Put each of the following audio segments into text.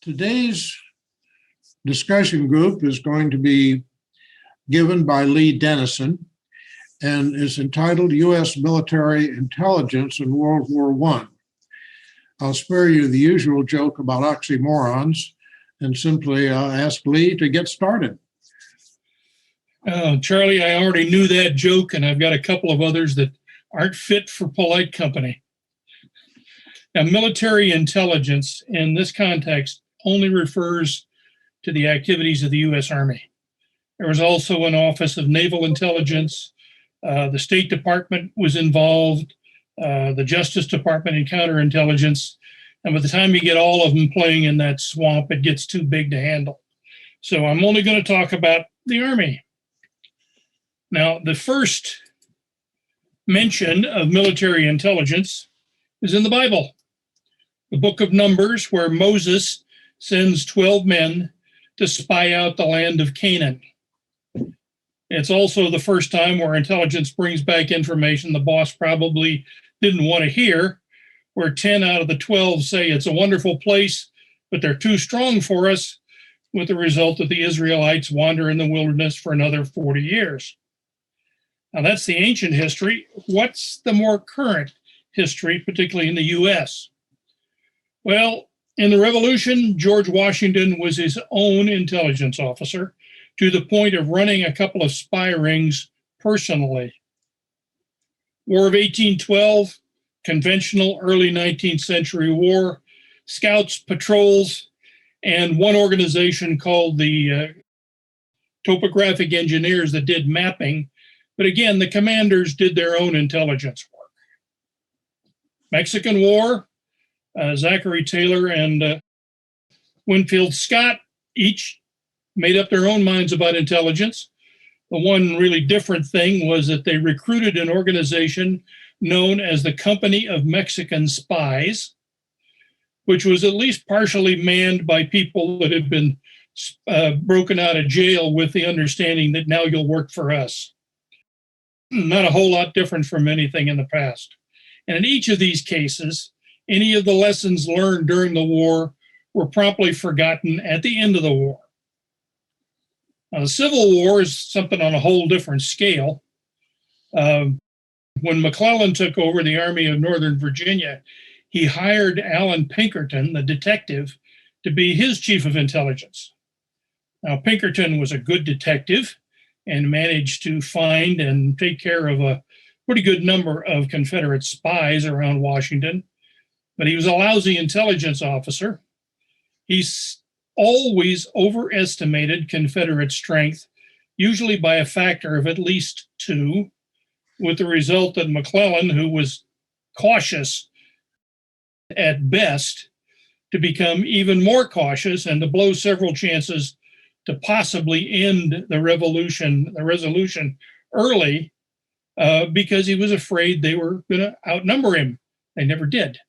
Today's discussion group is going to be given by Lee Denniston and is entitled U.S. Military Intelligence in World War I. I'll spare you the usual joke about oxymorons and simply ask Lee to get started. Charlie, I already knew that joke, and I've got a couple of others that aren't fit for polite company. Now, military intelligence in this context only refers to the activities of the U.S. Army. There was also an Office of Naval Intelligence. The State Department was involved, the Justice Department in counterintelligence. And by the time you get all of them playing in that swamp, it gets too big to handle. So I'm only going to talk about the Army. Now, the first mention of military intelligence is in the Bible, the book of Numbers, where Moses sends 12 men to spy out the land of Canaan. It's also the first time where intelligence brings back information the boss probably didn't want to hear, where 10 out of the 12 say it's a wonderful place, but they're too strong for us, with the result that the Israelites wander in the wilderness for another 40 years. Now, that's the ancient history. What's the more current history, particularly in the U.S.? Well, in the Revolution, George Washington was his own intelligence officer to the point of running a couple of spy rings personally. War of 1812, conventional early 19th century war, scouts, patrols, and one organization called the topographic engineers that did mapping. But again, the commanders did their own intelligence work. Mexican War, Zachary Taylor and Winfield Scott each made up their own minds about intelligence. The one really different thing was that they recruited an organization known as the Company of Mexican Spies, which was at least partially manned by people that had been broken out of jail with the understanding that now you'll work for us. Not a whole lot different from anything in the past. And in each of these cases, any of the lessons learned during the war were promptly forgotten at the end of the war. Now, the Civil War is something on a whole different scale. When McClellan took over the Army of Northern Virginia, he hired Alan Pinkerton, the detective, to be his chief of intelligence. Now, Pinkerton was a good detective and managed to find and take care of a pretty good number of Confederate spies around Washington, but he was a lousy intelligence officer. He's always overestimated Confederate strength, usually by a factor of at least 2, with the result that McClellan, who was cautious at best, to become even more cautious and to blow several chances to possibly end the resolution early because he was afraid they were going to outnumber him. They never did.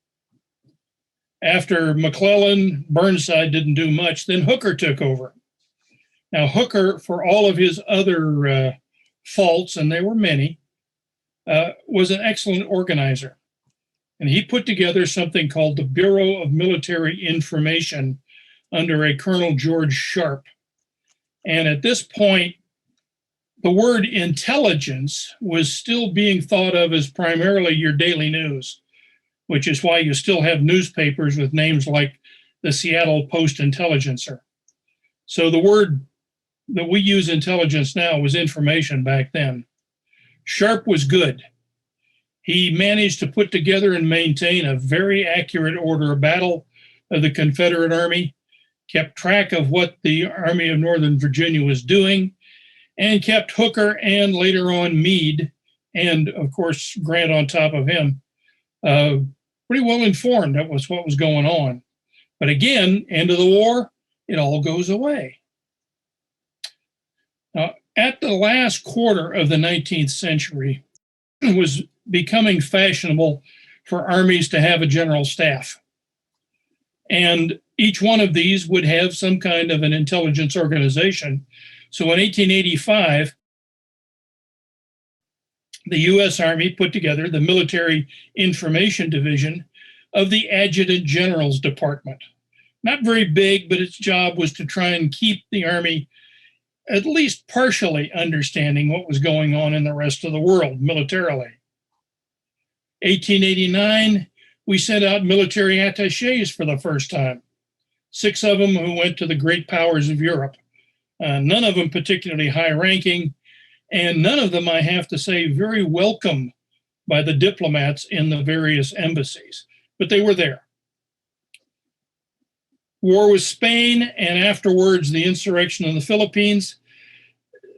After McClellan, Burnside didn't do much, then Hooker took over. Now, Hooker, for all of his other faults, and there were many, was an excellent organizer. And he put together something called the Bureau of Military Information under a Colonel George Sharp. And at this point, the word intelligence was still being thought of as primarily your daily news, which is why you still have newspapers with names like the Seattle Post-Intelligencer. So the word that we use intelligence now was information back then. Sharp was good. He managed to put together and maintain a very accurate order of battle of the Confederate Army, kept track of what the Army of Northern Virginia was doing, and kept Hooker and later on Meade, and of course Grant on top of him, pretty well informed that was what was going on. But again, end of the war, it all goes away. Now, at the last quarter of the 19th century, it was becoming fashionable for armies to have a general staff. And each one of these would have some kind of an intelligence organization. So in 1885, the U.S. Army put together the Military Information Division of the Adjutant General's Department. not very big, but its job was to try and keep the Army at least partially understanding what was going on in the rest of the world militarily. 1889, we sent out military attachés for the first time, 6 of them who went to the great powers of Europe. None of them particularly high-ranking, and none of them, I have to say, very welcome by the diplomats in the various embassies, but they were there. War with Spain, and afterwards the insurrection in the Philippines.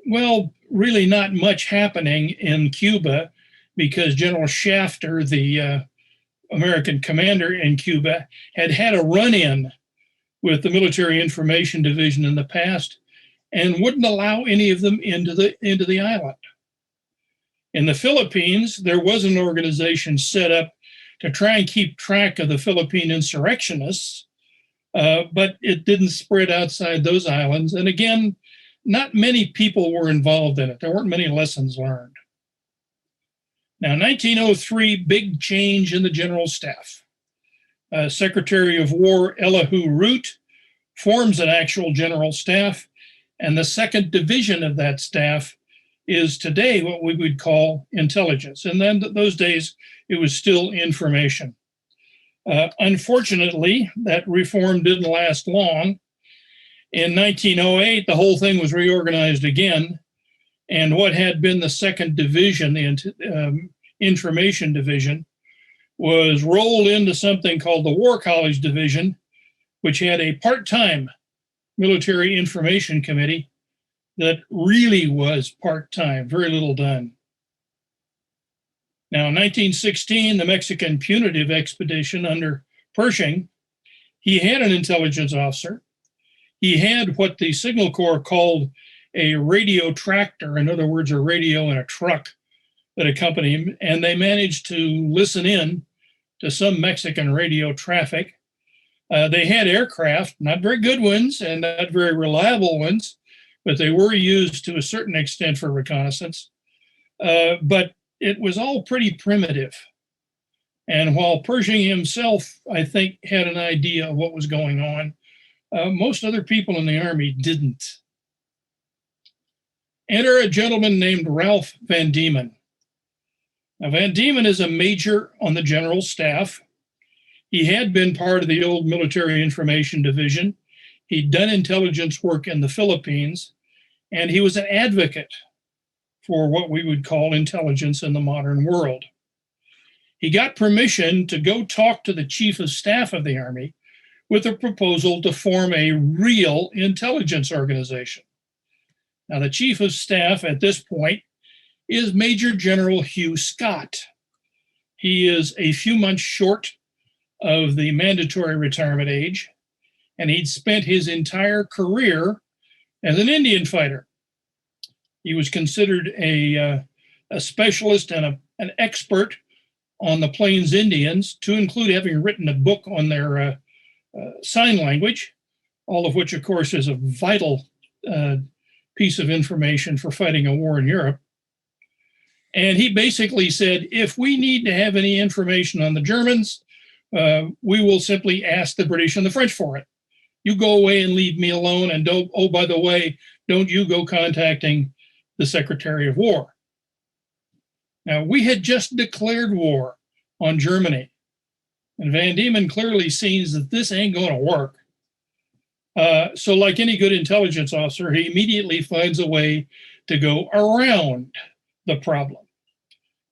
Well, really not much happening in Cuba because General Shafter, the American commander in Cuba, had a run-in with the Military Information Division in the past and wouldn't allow any of them into the island. In the Philippines, there was an organization set up to try and keep track of the Philippine insurrectionists, but it didn't spread outside those islands. And again, not many people were involved in it. There weren't many lessons learned. Now, 1903, big change in the general staff. Secretary of War Elihu Root forms an actual general staff, and the 2nd division of that staff is today what we would call intelligence. And then those days, it was still information. Unfortunately, that reform didn't last long. In 1908, the whole thing was reorganized again, and what had been the 2nd division, the information division, was rolled into something called the War College Division, which had a part-time military information committee that really was part-time, very little done. Now, in 1916, the Mexican punitive expedition under Pershing, he had an intelligence officer. He had what the Signal Corps called a radio tractor, in other words, a radio in a truck that accompanied him, and they managed to listen in to some Mexican radio traffic. They had aircraft, not very good ones and not very reliable ones, but they were used to a certain extent for reconnaissance. But it was all pretty primitive. And while Pershing himself, I think, had an idea of what was going on, most other people in the Army didn't. Enter a gentleman named Ralph Van Diemen. Now, Van Diemen is a major on the general staff. He had been part of the old Military Information Division. He'd done intelligence work in the Philippines, and he was an advocate for what we would call intelligence in the modern world. He got permission to go talk to the Chief of Staff of the Army with a proposal to form a real intelligence organization. Now, the Chief of Staff at this point is Major General Hugh Scott. He is a few months short of the mandatory retirement age, and he'd spent his entire career as an Indian fighter. He was considered a specialist and an expert on the Plains Indians, to include having written a book on their sign language, all of which, of course, is a vital piece of information for fighting a war in Europe. And he basically said, if we need to have any information on the Germans, we will simply ask the British and the French for it. You go away and leave me alone, and don't, oh, by the way, don't you go contacting the Secretary of War. Now, we had just declared war on Germany, and Van Diemen clearly sees that this ain't going to work. So like any good intelligence officer, he immediately finds a way to go around the problem.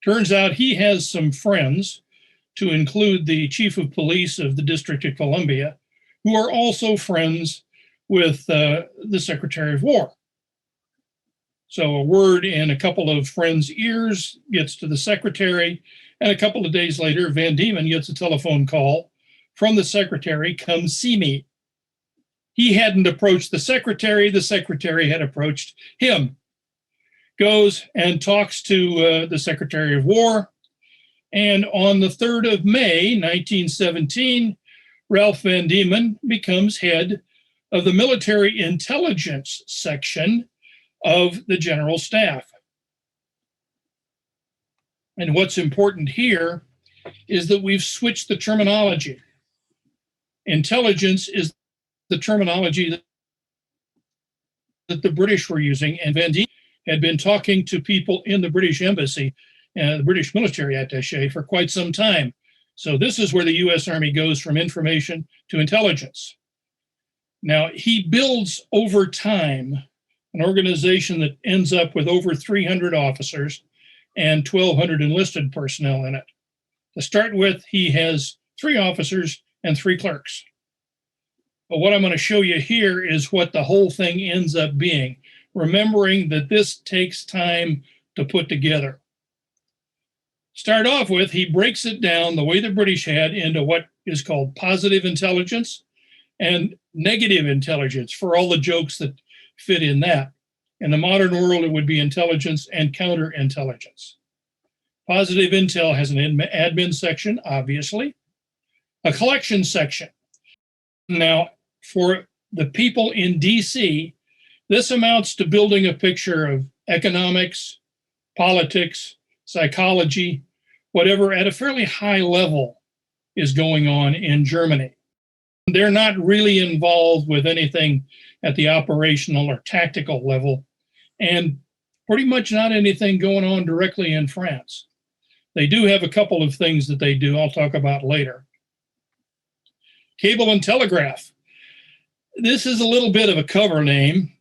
Turns out he has some friends, to include the Chief of Police of the District of Columbia, who are also friends with the Secretary of War. So a word in a couple of friends' ears gets to the secretary, and a couple of days later, Van Diemen gets a telephone call from the secretary, come see me. He hadn't approached the secretary had approached him. Goes and talks to the Secretary of War, and on the 3rd of May, 1917, Ralph Van Diemen becomes head of the Military Intelligence Section of the General Staff. And what's important here is that we've switched the terminology. Intelligence is the terminology that the British were using, and Van Diemen had been talking to people in the British embassy and the British military attaché for quite some time. So this is where the U.S. Army goes from information to intelligence. Now, he builds over time an organization that ends up with over 300 officers and 1,200 enlisted personnel in it. To start with, he has 3 officers and 3 clerks. But what I'm going to show you here is what the whole thing ends up being, remembering that this takes time to put together. Start off with, he breaks it down the way the British had into what is called positive intelligence and negative intelligence, for all the jokes that fit in that. In the modern world, it would be intelligence and counterintelligence. Positive intel has an admin section, obviously, a collection section. Now, for the people in DC, this amounts to building a picture of economics, politics, psychology, whatever at a fairly high level is going on in Germany. They're not really involved with anything at the operational or tactical level, and pretty much not anything going on directly in France. They do have a couple of things that they do I'll talk about later. Cable and telegraph. This is a little bit of a cover name.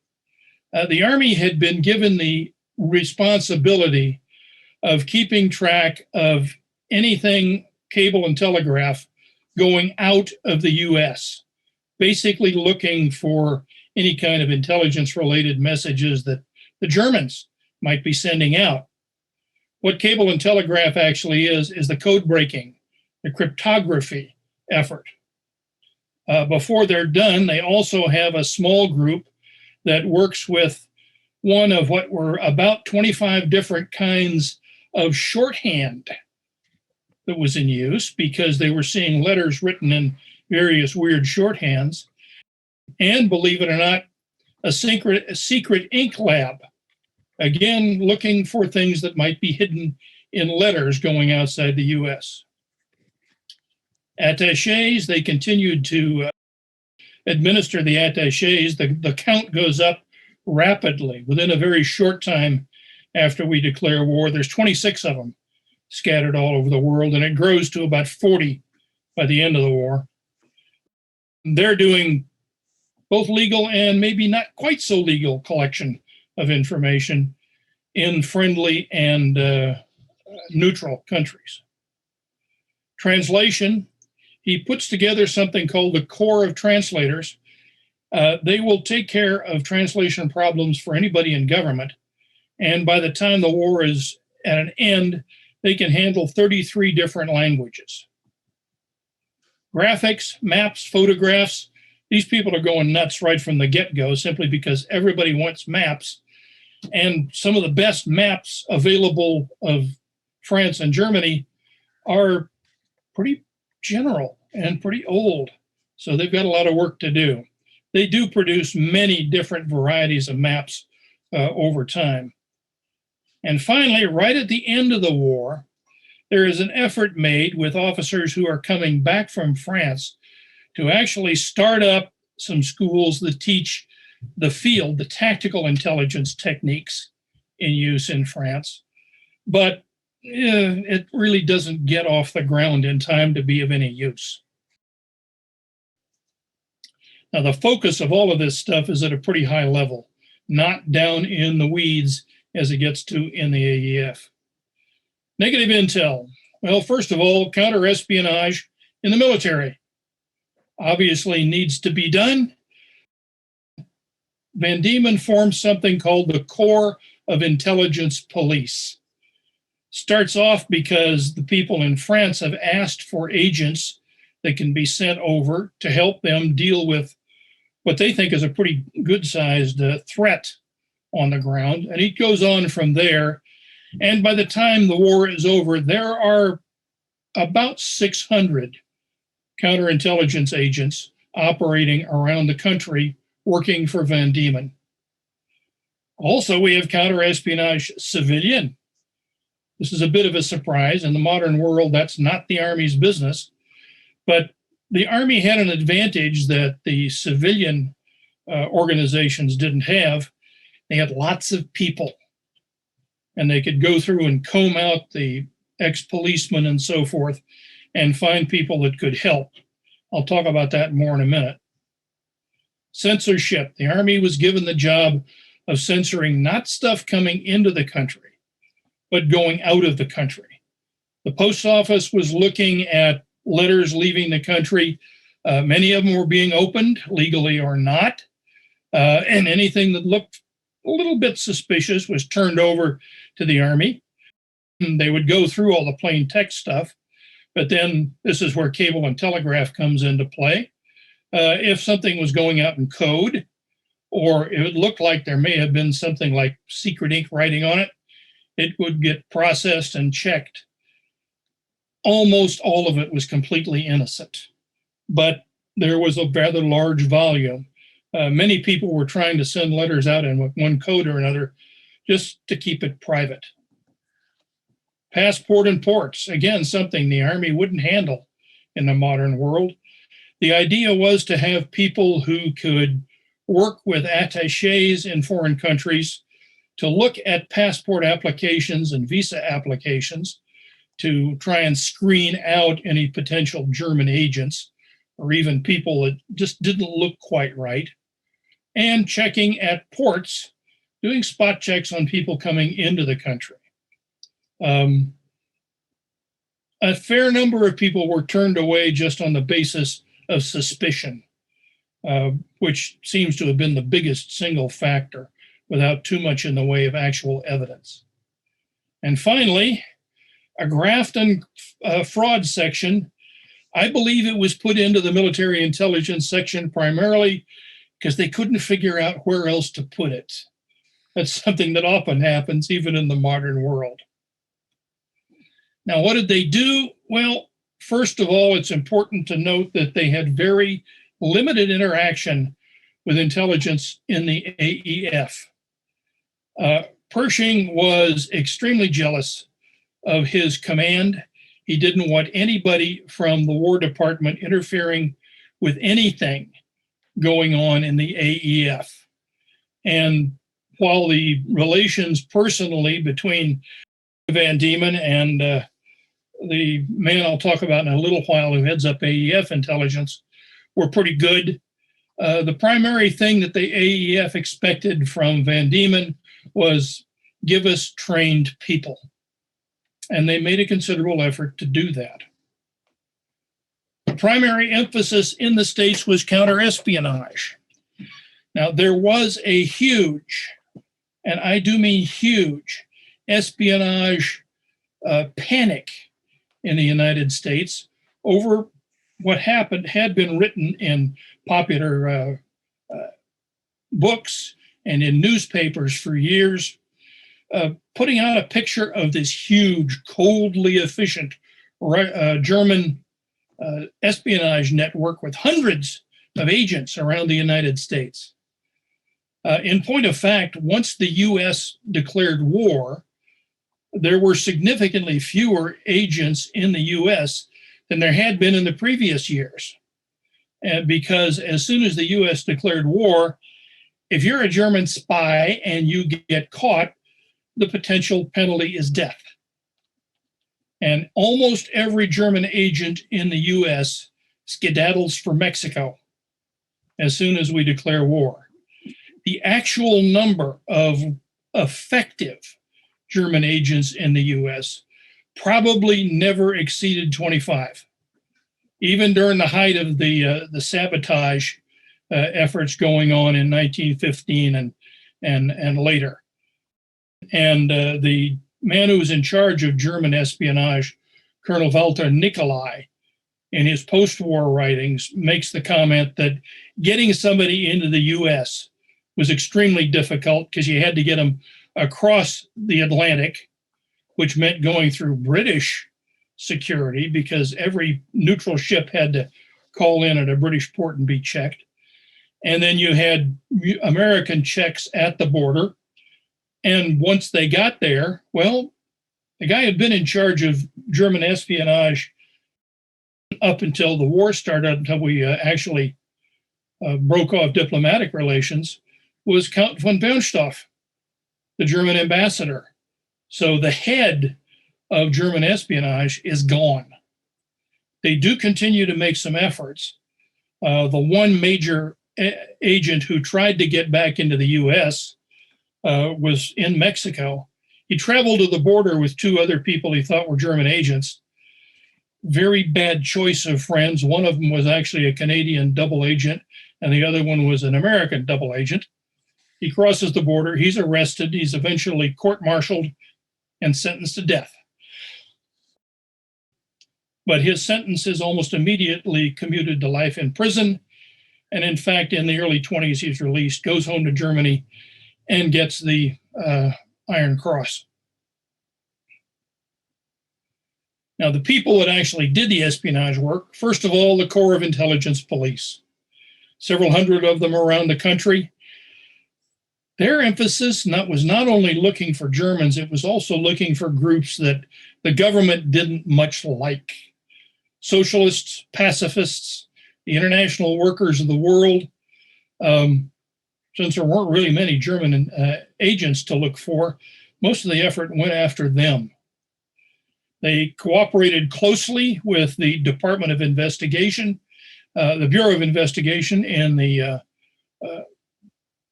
The Army had been given the responsibility of keeping track of anything cable and telegraph going out of the U.S., basically looking for any kind of intelligence-related messages that the Germans might be sending out. What cable and telegraph actually is the code breaking, the cryptography effort. Before they're done, they also have a small group that works with one of what were about 25 different kinds of shorthand that was in use, because they were seeing letters written in various weird shorthands. And believe it or not, a secret ink lab, again, looking for things that might be hidden in letters going outside the U.S. Attachés, they continued to administer the attachés. The count goes up rapidly. Within a very short time after we declare war, there's 26 of them scattered all over the world, and it grows to about 40 by the end of the war. They're doing both legal and maybe not quite so legal collection of information in friendly and neutral countries. Translation, he puts together something called the Corps of Translators. They will take care of translation problems for anybody in government. And by the time the war is at an end, they can handle 33 different languages. Graphics, maps, photographs, these people are going nuts right from the get-go, simply because everybody wants maps. And some of the best maps available of France and Germany are pretty general and pretty old. So they've got a lot of work to do. They do produce many different varieties of maps over time. And finally, right at the end of the war, there is an effort made with officers who are coming back from France to actually start up some schools that teach the field, the tactical intelligence techniques in use in France. But it really doesn't get off the ground in time to be of any use. Now, the focus of all of this stuff is at a pretty high level, not down in the weeds as it gets to in the AEF. Negative intel. Well, first of all, counter-espionage in the military obviously needs to be done. Van Diemen formed something called the Corps of Intelligence Police. Starts off because the people in France have asked for agents that can be sent over to help them deal with what they think is a pretty good-sized threat on the ground. And it goes on from there. And by the time the war is over, there are about 600 counterintelligence agents operating around the country working for Van Diemen. Also, we have counterespionage civilian. This is a bit of a surprise. In the modern world, that's not the Army's business. But The Army had an advantage that the civilian organizations didn't have. They had lots of people, and they could go through and comb out the ex-policemen and so forth and find people that could help. I'll talk about that more in a minute. Censorship. The Army was given the job of censoring not stuff coming into the country, but going out of the country. The post office was looking at letters leaving the country. Many of them were being opened, legally or not, and anything that looked a little bit suspicious was turned over to the Army. And they would go through all the plain text stuff, but then this is where cable and telegraph comes into play. If something was going out in code, or it looked like there may have been something like secret ink writing on it, it would get processed and checked. Almost all of it was completely innocent, but there was a rather large volume. Many people were trying to send letters out in one code or another just to keep it private. Passport and ports, again, something the Army wouldn't handle in the modern world. The idea was to have people who could work with attachés in foreign countries to look at passport applications and visa applications to try and screen out any potential German agents or even people that just didn't look quite right, and checking at ports, doing spot checks on people coming into the country. A fair number of people were turned away just on the basis of suspicion, which seems to have been the biggest single factor without too much in the way of actual evidence. And finally, a graft and fraud section. I believe it was put into the military intelligence section primarily because they couldn't figure out where else to put it. That's something that often happens even in the modern world. Now, what did they do? Well, first of all, it's important to note that they had very limited interaction with intelligence in the AEF. Pershing was extremely jealous of his command. He didn't want anybody from the War Department interfering with anything going on in the AEF. And while the relations personally between Van Diemen and the man I'll talk about in a little while who heads up AEF intelligence were pretty good, the primary thing that the AEF expected from Van Diemen was give us trained people. And they made a considerable effort to do that. The primary emphasis in the States was counterespionage. Now, there was a huge, and I do mean huge, espionage panic in the United States over what had been written in popular books and in newspapers for years, putting out a picture of this huge, coldly efficient German espionage network with hundreds of agents around the United States. In point of fact, once the U.S. declared war, there were significantly fewer agents in the U.S. than there had been in the previous years. Because as soon as the U.S. declared war, if you're a German spy and you get caught, the potential penalty is death. And almost every German agent in the U.S. skedaddles for Mexico as soon as we declare war. The actual number of effective German agents in the U.S. probably never exceeded 25, even during the height of the sabotage efforts going on in 1915 and later. And the man who was in charge of German espionage, Colonel Walter Nicolai, in his post-war writings, makes the comment that getting somebody into the U.S. was extremely difficult because you had to get them across the Atlantic, which meant going through British security because every neutral ship had to call in at a British port and be checked. And then you had American checks at the border. And once they got there, well, the guy had been in charge of German espionage up until the war started, until we actually broke off diplomatic relations, was Count von Bernstorff, the German ambassador. So the head of German espionage is gone. They do continue to make some efforts. The one major agent who tried to get back into the U.S. Was in Mexico. He traveled to the border with two other people he thought were German agents. Very bad choice of friends. One of them was actually a Canadian double agent, and the other one was an American double agent. He crosses the border. He's arrested. He's eventually court-martialed and sentenced to death. But his sentence is almost immediately commuted to life in prison. And in fact, in the early 20s, he's released, goes home to Germany, and gets the Iron Cross. Now, the people that actually did the espionage work, first of all, the Corps of Intelligence Police, several hundred of them around the country. Their emphasis was not only looking for Germans, it was also looking for groups that the government didn't much like. Socialists, pacifists, the international workers of the world. Since there weren't really many German agents to look for, most of the effort went after them. They cooperated closely with the Department of Investigation, the Bureau of Investigation, and the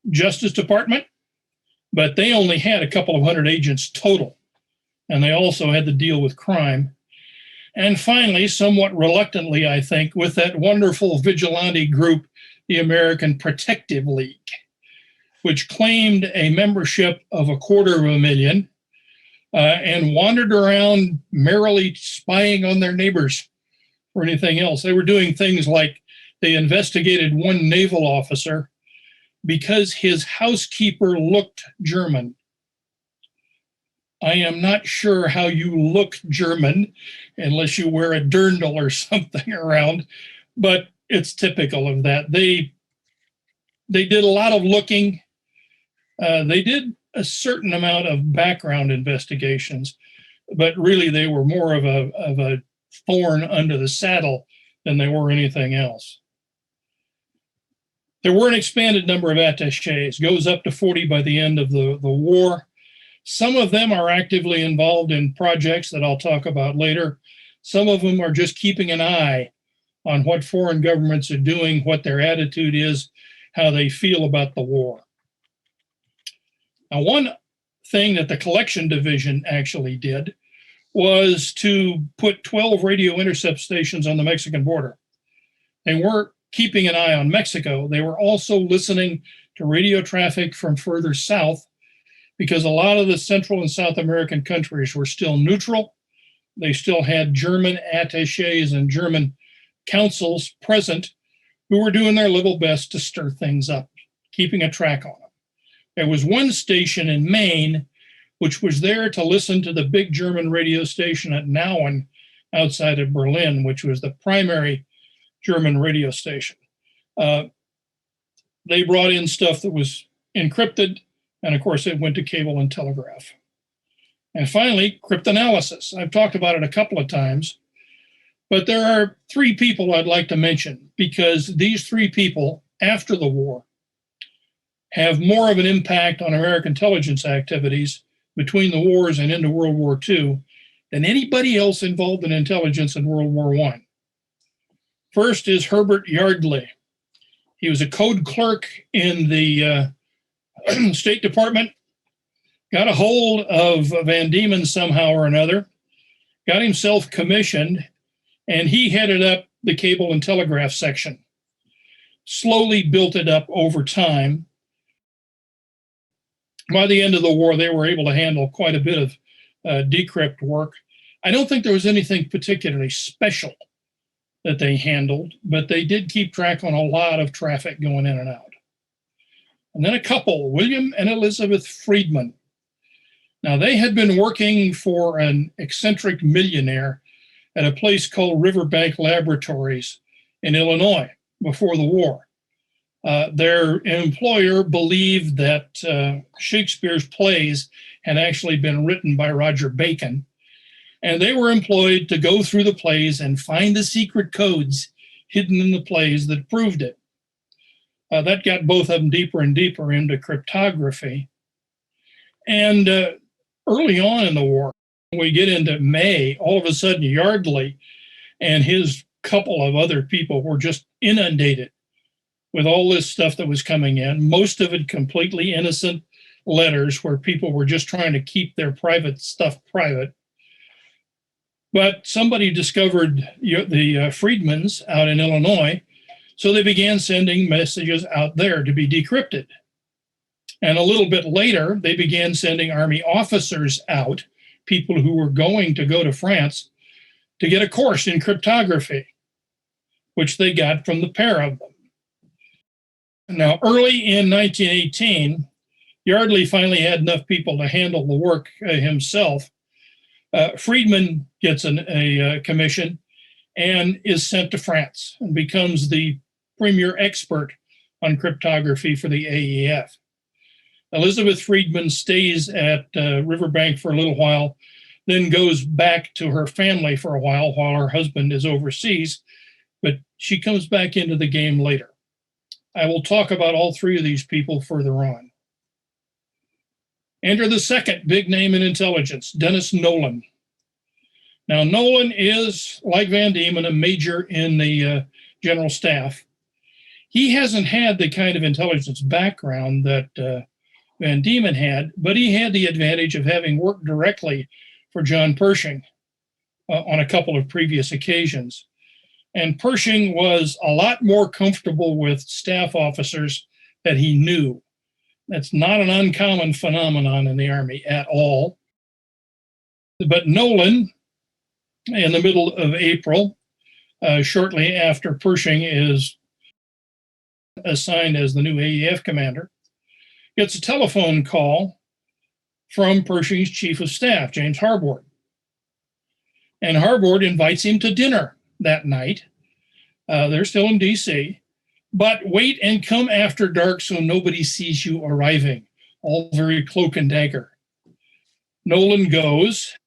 Justice Department, but they only had a couple of hundred agents total, and they also had to deal with crime. And finally, somewhat reluctantly, I think, with that wonderful vigilante group, the American Protective League, which claimed a membership of 250,000 and wandered around merrily spying on their neighbors or anything else. They were doing things like they investigated one naval officer because his housekeeper looked German. I am not sure how you look German unless you wear a dirndl or something around, but it's typical of that. They did a lot of looking. They did a certain amount of background investigations, but really they were more of a thorn under the saddle than they were anything else. There were an expanded number of attachés, goes up to 40 by the end of the war. Some of them are actively involved in projects that I'll talk about later. Some of them are just keeping an eye on what foreign governments are doing, what their attitude is, how they feel about the war. Now, one thing that the collection division actually did was to put 12 radio intercept stations on the Mexican border. They weren't keeping an eye on Mexico. They were also listening to radio traffic from further south, because a lot of the Central and South American countries were still neutral. They still had German attachés and German councils present who were doing their level best to stir things up, keeping a track on them. There was one station in Maine which was there to listen to the big German radio station at Nauen outside of Berlin, which was the primary German radio station. They brought in stuff that was encrypted, and of course it went to cable and telegraph. And finally, cryptanalysis. I've talked about it a couple of times, but there are three people I'd like to mention, because these three people, after the war, have more of an impact on American intelligence activities between the wars and into World War II than anybody else involved in intelligence in World War I. First is Herbert Yardley. He was a code clerk in the State Department, got a hold of Van Diemen somehow or another, got himself commissioned, and he headed up the cable and telegraph section. Slowly built it up over time. By the end of the war, they were able to handle quite a bit of decrypt work. I don't think there was anything particularly special that they handled, but they did keep track on a lot of traffic going in and out. And then a couple, William and Elizabeth Friedman. Now, they had been working for an eccentric millionaire at a place called Riverbank Laboratories in Illinois before the war. Their employer believed that Shakespeare's plays had actually been written by Roger Bacon. And they were employed to go through the plays and find the secret codes hidden in the plays that proved it. That got both of them deeper and deeper into cryptography. And early on in the war, when we get into May, all of a sudden Yardley and his couple of other people were just inundated with all this stuff that was coming in, most of it completely innocent letters where people were just trying to keep their private stuff private. But somebody discovered the Freedmans out in Illinois, so they began sending messages out there to be decrypted. And a little bit later, they began sending Army officers out, people who were going to go to France, to get a course in cryptography, which they got from the pair of them. Now, early in 1918, Yardley finally had enough people to handle the work himself. Friedman gets a commission and is sent to France and becomes the premier expert on cryptography for the AEF. Elizabeth Friedman stays at Riverbank for a little while, then goes back to her family for a while her husband is overseas, but she comes back into the game later. I will talk about all three of these people further on. Enter the second big name in intelligence, Dennis Nolan. Now, Nolan is, like Van Diemen, a major in the general staff. He hasn't had the kind of intelligence background that Van Diemen had, but he had the advantage of having worked directly for John Pershing on a couple of previous occasions. And Pershing was a lot more comfortable with staff officers that he knew. That's not an uncommon phenomenon in the Army at all. But Nolan, in the middle of April, shortly after Pershing is assigned as the new AEF commander, gets a telephone call from Pershing's chief of staff, James Harbord. And Harbord invites him to dinner that night. They're still in D.C., but wait and come after dark so nobody sees you arriving, all very cloak and dagger. Nolan goes.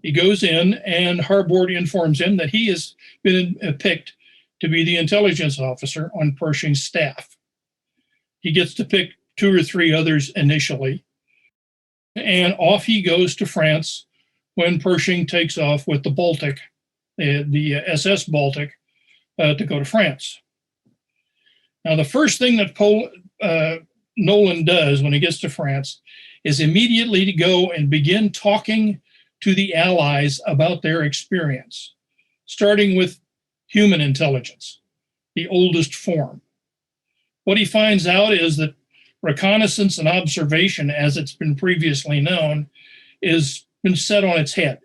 He goes in, and Harbord informs him that he has been picked to be the intelligence officer on Pershing's staff. He gets to pick 2 or 3 others initially, and off he goes to France when Pershing takes off with the Baltic, the SS Baltic, to go to France. Now, the first thing that Nolan does when he gets to France is immediately to go and begin talking to the Allies about their experience, starting with human intelligence, the oldest form. What he finds out is that reconnaissance and observation, as it's been previously known, is been set on its head.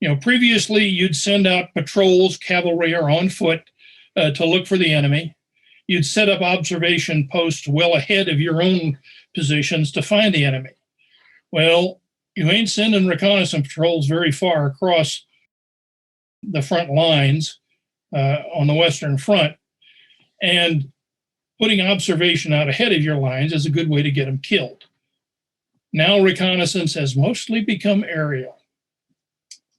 You know, previously you'd send out patrols, cavalry, or on foot to look for the enemy. You'd set up observation posts well ahead of your own positions to find the enemy. Well, you ain't sending reconnaissance patrols very far across the front lines on the Western Front. And putting observation out ahead of your lines is a good way to get them killed. Now reconnaissance has mostly become aerial,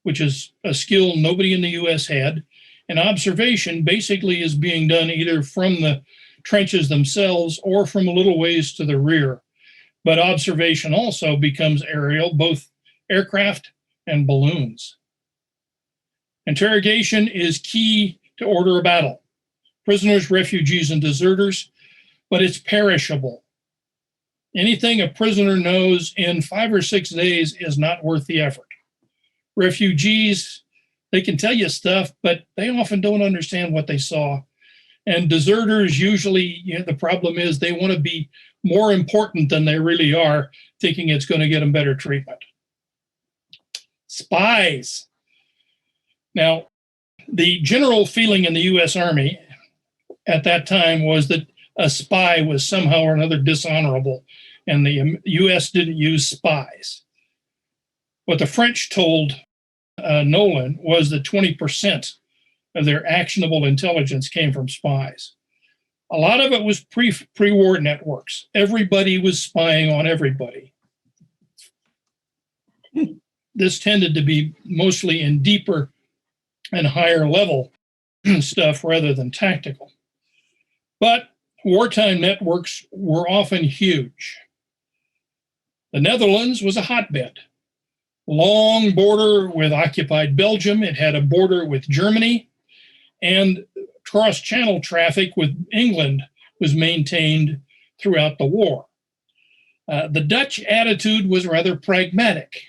which is a skill nobody in the U.S. had. And observation basically is being done either from the trenches themselves or from a little ways to the rear. But observation also becomes aerial, both aircraft and balloons. Interrogation is key to order a battle. Prisoners, refugees, and deserters, but it's perishable. Anything a prisoner knows in 5 or 6 days is not worth the effort. Refugees, they can tell you stuff, but they often don't understand what they saw. And deserters, usually, the problem is they want to be more important than they really are, thinking it's going to get them better treatment. Spies. Now, the general feeling in the U.S. Army at that time was that a spy was somehow or another dishonorable, and the U.S. didn't use spies. What the French told Nolan was that 20% of their actionable intelligence came from spies. A lot of it was pre-war networks. Everybody was spying on everybody. this tended to be mostly in deeper and higher level stuff rather than tactical. But wartime networks were often huge. The Netherlands was a hotbed. Long border with occupied Belgium. It had a border with Germany, and cross-channel traffic with England was maintained throughout the war. The Dutch attitude was rather pragmatic,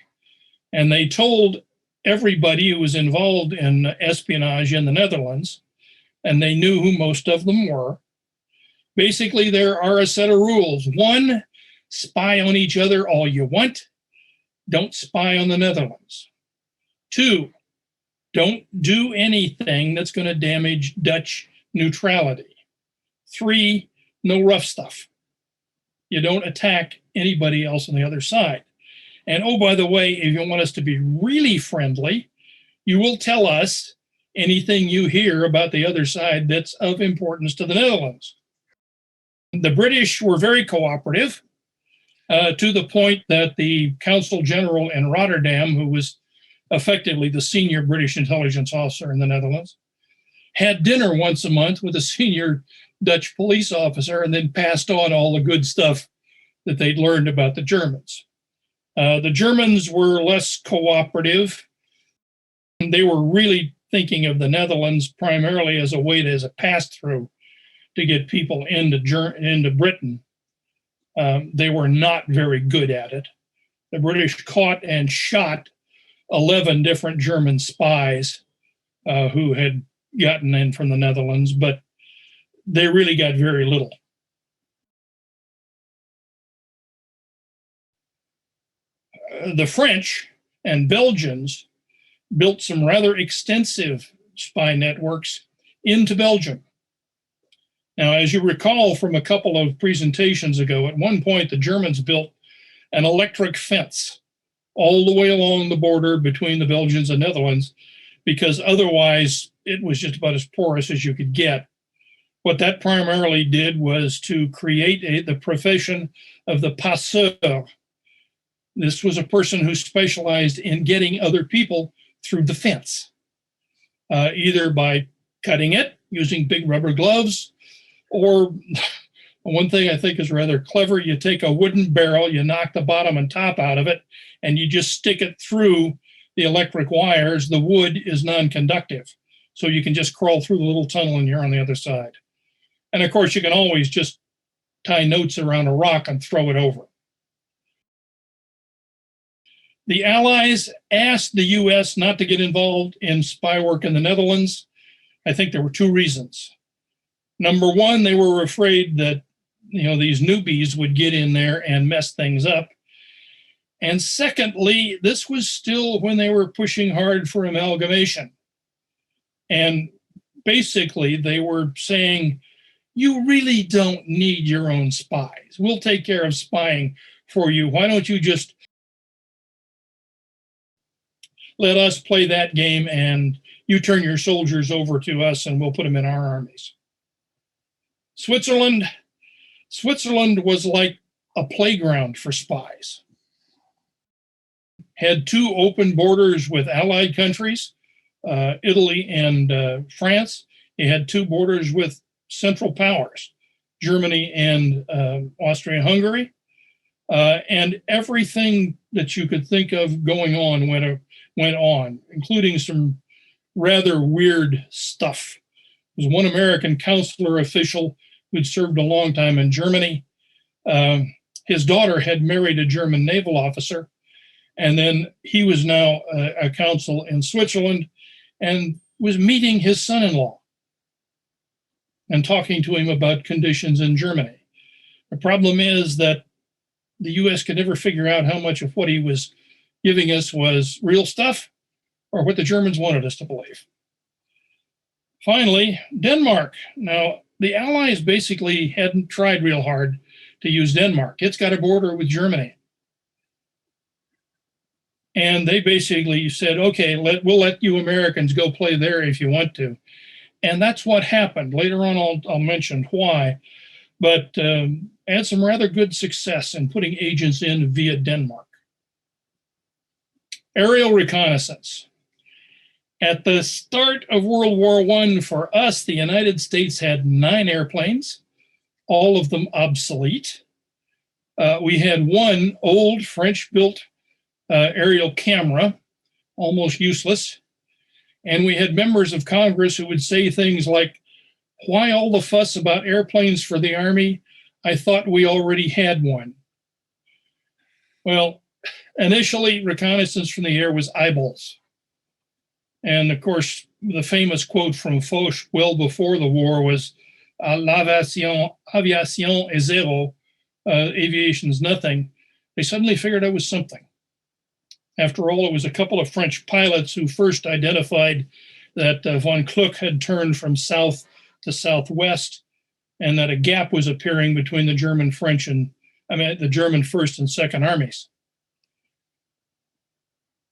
and they told everybody who was involved in espionage in the Netherlands, and they knew who most of them were. Basically, there are a set of rules. One, spy on each other all you want. Don't spy on the Netherlands. Two, don't do anything that's going to damage Dutch neutrality. Three, no rough stuff. You don't attack anybody else on the other side. And oh, by the way, if you want us to be really friendly, you will tell us anything you hear about the other side that's of importance to the Netherlands. The British were very cooperative to the point that the Consul General in Rotterdam, who was effectively the senior British intelligence officer in the Netherlands, had dinner once a month with a senior Dutch police officer and then passed on all the good stuff that they'd learned about the Germans. The Germans were less cooperative. They were really thinking of the Netherlands primarily as a way as a pass-through to get people into Britain. They were not very good at it. The British caught and shot 11 different German spies who had gotten in from the Netherlands, but they really got very little. The French and Belgians built some rather extensive spy networks into Belgium. Now, as you recall from a couple of presentations ago, at one point the Germans built an electric fence all the way along the border between the Belgians and Netherlands, because otherwise it was just about as porous as you could get. What that primarily did was to create the profession of the passeur. This was a person who specialized in getting other people through the fence, either by cutting it using big rubber gloves, or one thing I think is rather clever, you take a wooden barrel, you knock the bottom and top out of it, and you just stick it through the electric wires. The wood is non-conductive, so you can just crawl through the little tunnel and you're on the other side. And of course, you can always just tie notes around a rock and throw it over. The Allies asked the US not to get involved in spy work in the Netherlands. I think there were two reasons. Number one, they were afraid that these newbies would get in there and mess things up. And secondly, this was still when they were pushing hard for amalgamation. And basically, they were saying, you really don't need your own spies. We'll take care of spying for you. Why don't you just let us play that game and you turn your soldiers over to us and we'll put them in our armies. Switzerland was like a playground for spies. Had two open borders with allied countries, Italy and France. It had two borders with Central Powers, Germany and Austria-Hungary, and everything that you could think of going on went on, including some rather weird stuff. There was one American consular official who'd served a long time in Germany. His daughter had married a German naval officer, and then he was now a consul in Switzerland and was meeting his son-in-law and talking to him about conditions in Germany. The problem is that the US could never figure out how much of what he was giving us was real stuff or what the Germans wanted us to believe. Finally, Denmark. Now, the Allies basically hadn't tried real hard to use Denmark. It's got a border with Germany. And they basically said, okay, we'll let you Americans go play there if you want to. And that's what happened. Later on, I'll mention why. But had some rather good success in putting agents in via Denmark. Aerial reconnaissance. At the start of World War I, for us, the United States had 9 airplanes, all of them obsolete. We had one old French-built aerial camera, almost useless. And we had members of Congress who would say things like, "Why all the fuss about airplanes for the Army? I thought we already had one." Well, initially, reconnaissance from the air was eyeballs. And of course, the famous quote from Foch well before the war was, "L'aviation est zéro," aviation's nothing. They suddenly figured it was something. After all, it was a couple of French pilots who first identified that von Kluck had turned from south to southwest, and that a gap was appearing between the German First and Second Armies.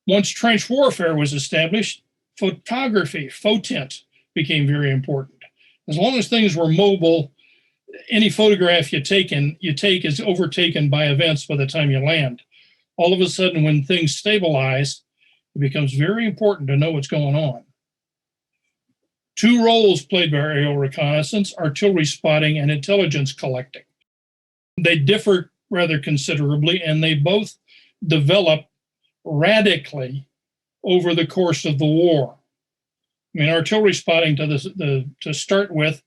Once trench warfare was established, photography, photint, became very important. As long as things were mobile, any photograph you take is overtaken by events by the time you land. All of a sudden, when things stabilize, it becomes very important to know what's going on. 2 roles played by aerial reconnaissance: artillery spotting and intelligence collecting. They differ rather considerably, and they both develop radically over the course of the war. I mean, artillery spotting to start with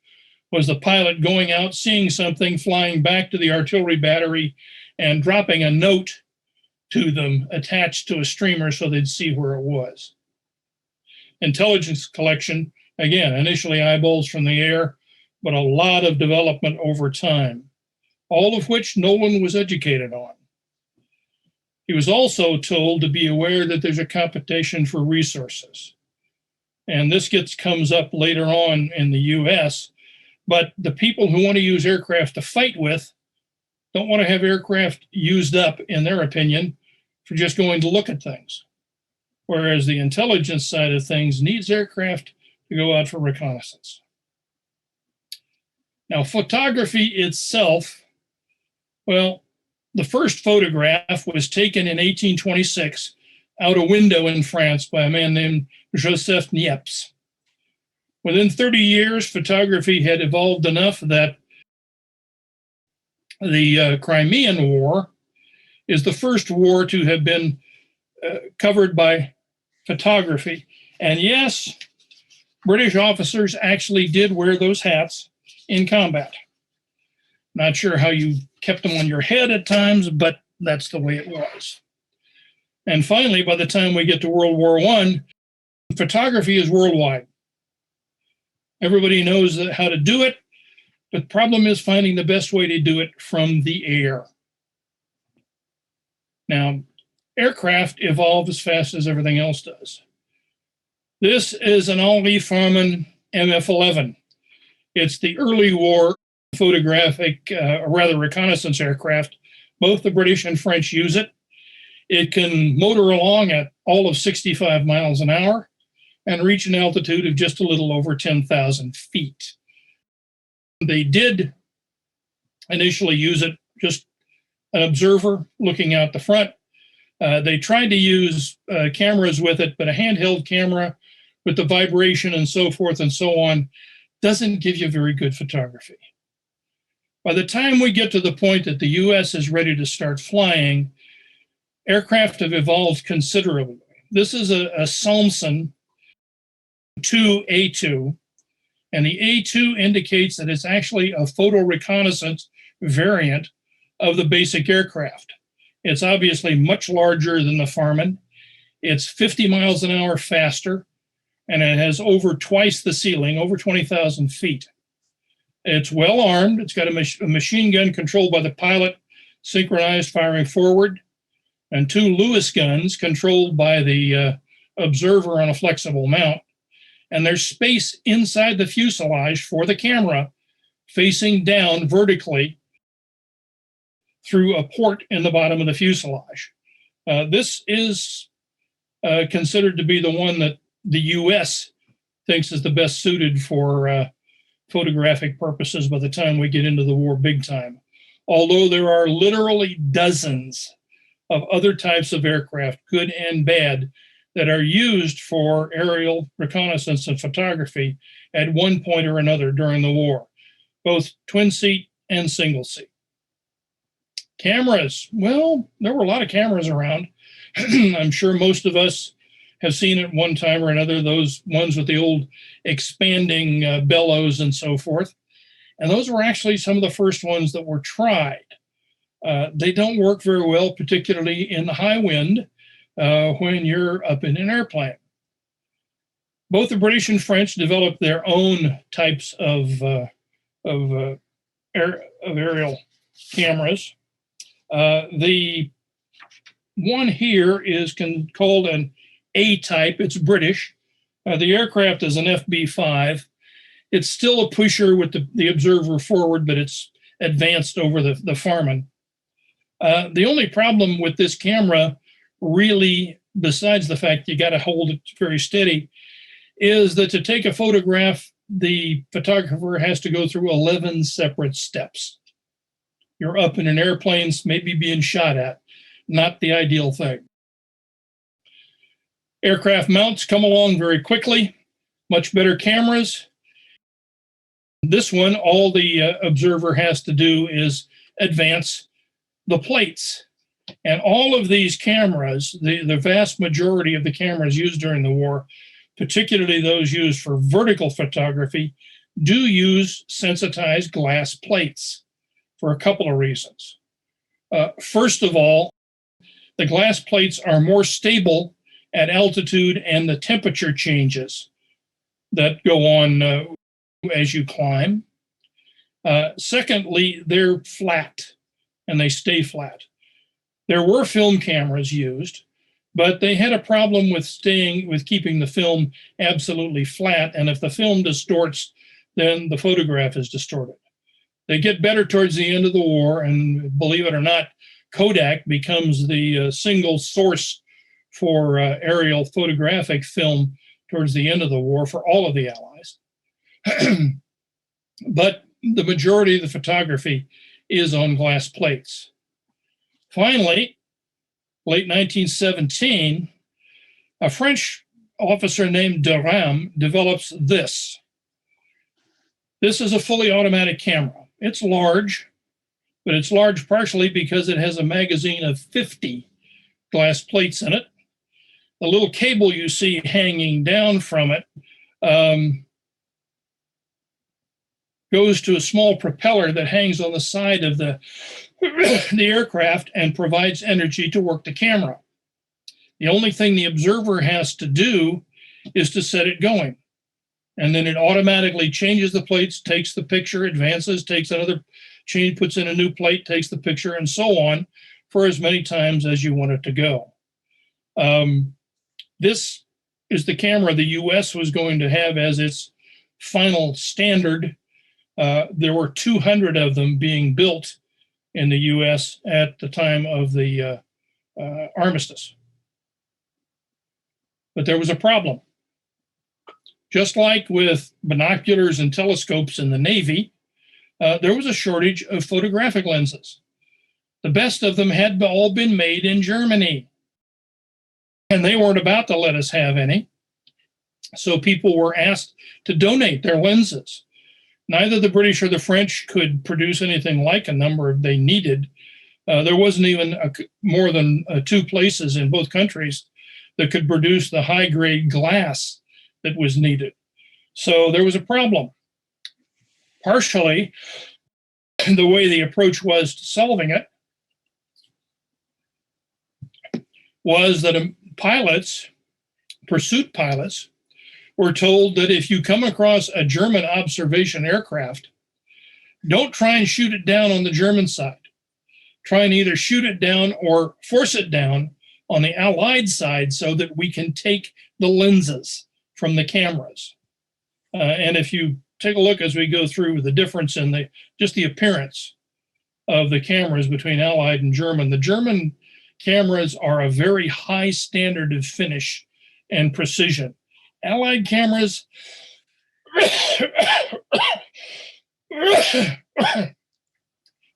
was the pilot going out, seeing something, flying back to the artillery battery and dropping a note to them attached to a streamer so they'd see where it was. Intelligence collection, again, initially eyeballs from the air, but a lot of development over time, all of which Nolan was educated on. He was also told to be aware that there's a competition for resources. And this comes up later on in the US, but the people who want to use aircraft to fight with don't want to have aircraft used up, in their opinion, for just going to look at things. Whereas the intelligence side of things needs aircraft to go out for reconnaissance. Now, photography itself, well, the first photograph was taken in 1826 out a window in France by a man named Joseph Niepce. Within 30 years, photography had evolved enough that the Crimean War is the first war to have been covered by photography. And yes, British officers actually did wear those hats in combat. Not sure how you kept them on your head at times, but that's the way it was. And finally, by the time we get to World War I, photography is worldwide. Everybody knows how to do it, but the problem is finding the best way to do it from the air. Now, aircraft evolve as fast as everything else does. This is an Henri Farman MF-11. It's the early war reconnaissance aircraft. Both the British and French use it. It can motor along at all of 65 miles an hour and reach an altitude of just a little over 10,000 feet. They did initially use it just an observer looking out the front. They tried to use cameras with it, but a handheld camera with the vibration and so forth and so on doesn't give you very good photography. By the time we get to the point that the US is ready to start flying, aircraft have evolved considerably. This is a Salmson 2A2, and the A2 indicates that it's actually a photo reconnaissance variant of the basic aircraft. It's obviously much larger than the Farman. It's 50 miles an hour faster, and it has over twice the ceiling, over 20,000 feet. It's well armed. It's got a machine gun controlled by the pilot, synchronized firing forward, and 2 Lewis guns controlled by the observer on a flexible mount. And there's space inside the fuselage for the camera facing down vertically through a port in the bottom of the fuselage. This is considered to be the one that the US thinks is the best suited for photographic purposes by the time we get into the war big time. Although there are literally dozens of other types of aircraft, good and bad, that are used for aerial reconnaissance and photography at one point or another during the war, both twin seat and single seat. Cameras. Well, there were a lot of cameras around. I'm sure most of us have seen at one time or another those ones with the old expanding bellows and so forth. And those were actually some of the first ones that were tried. They don't work very well, particularly in the high wind when you're up in an airplane. Both the British and French developed their own types of aerial cameras. The one here is called an A type. It's British. The aircraft is an FB-5. It's still a pusher with the observer forward, but it's advanced over the Farman. The only problem with this camera, really, besides the fact you got to hold it very steady, is that to take a photograph, the photographer has to go through 11 separate steps. You're up in an airplane, maybe being shot at. Not the ideal thing. Aircraft mounts come along very quickly, much better cameras. This one, all the observer has to do is advance the plates. And all of these cameras, the vast majority of the cameras used during the war, particularly those used for vertical photography, do use sensitized glass plates for a couple of reasons. First of all, the glass plates are more stable at altitude and the temperature changes that go on as you climb. Secondly, they're flat and they stay flat. There were film cameras used, but they had a problem with keeping the film absolutely flat. And if the film distorts, then the photograph is distorted. They get better towards the end of the war, and believe it or not, Kodak becomes the single source for aerial photographic film towards the end of the war for all of the Allies. But the majority of the photography is on glass plates. Finally, late 1917, a French officer named Durham develops this. This is a fully automatic camera. It's large, but it's large partially because it has a magazine of 50 glass plates in it. The little cable you see hanging down from it goes to a small propeller that hangs on the side of the aircraft and provides energy to work the camera. The only thing the observer has to do is to set it going. And then it automatically changes the plates, takes the picture, advances, takes another change, puts in a new plate, takes the picture, and so on for as many times as you want it to go. This is the camera the U.S. was going to have as its final standard. There were 200 of them being built in the U.S. at the time of the armistice. But there was a problem. Just like with binoculars and telescopes in the Navy, there was a shortage of photographic lenses. The best of them had all been made in Germany, and they weren't about to let us have any. So people were asked to donate their lenses. Neither the British or the French could produce anything like a number they needed. There wasn't even more than 2 places in both countries that could produce the high-grade glass that was needed. So there was a problem. Partially, the way the approach was to solving it was that pursuit pilots, were told that if you come across a German observation aircraft, don't try and shoot it down on the German side. Try and either shoot it down or force it down on the Allied side so that we can take the lenses from the cameras. And if you take a look as we go through the difference in just the appearance of the cameras between Allied and German, the German cameras are a very high standard of finish and precision. Allied cameras,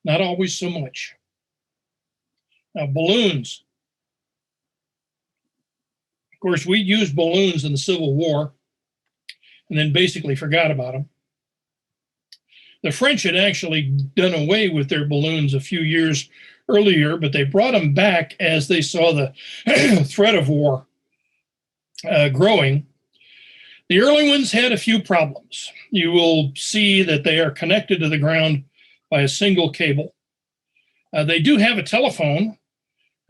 not always so much. Now, balloons. Of course, we used balloons in the Civil War and then basically forgot about them. The French had actually done away with their balloons a few years earlier, but they brought them back as they saw the threat of war growing. The early ones had a few problems. You will see that they are connected to the ground by a single cable. They do have a telephone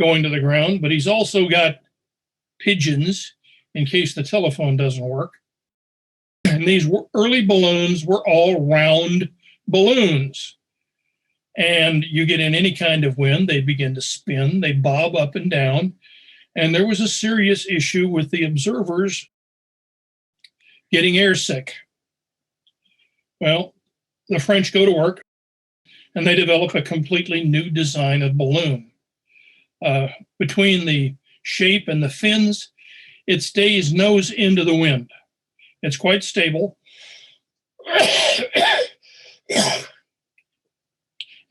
going to the ground, but he's also got pigeons in case the telephone doesn't work. And these early balloons were all round balloons. And you get in any kind of wind, they begin to spin, they bob up and down. And there was a serious issue with the observers getting airsick. Well, the French go to work and they develop a completely new design of balloon. Between the shape and the fins, it stays nose into the wind. It's quite stable.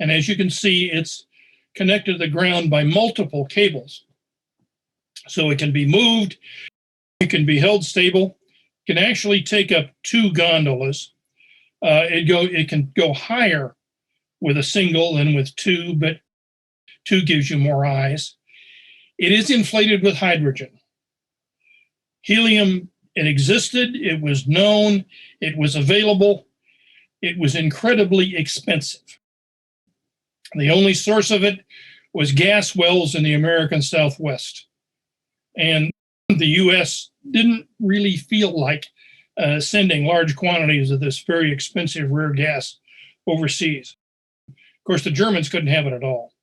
And as you can see, it's connected to the ground by multiple cables. So it can be moved, it can be held stable, it can actually take up 2 gondolas. It can go higher with a single than with 2, but 2 gives you more eyes. It is inflated with hydrogen. Helium, it existed, it was known, it was available, it was incredibly expensive. The only source of it was gas wells in the American Southwest. And the U.S. didn't really feel like sending large quantities of this very expensive rare gas overseas. Of course, the Germans couldn't have it at all.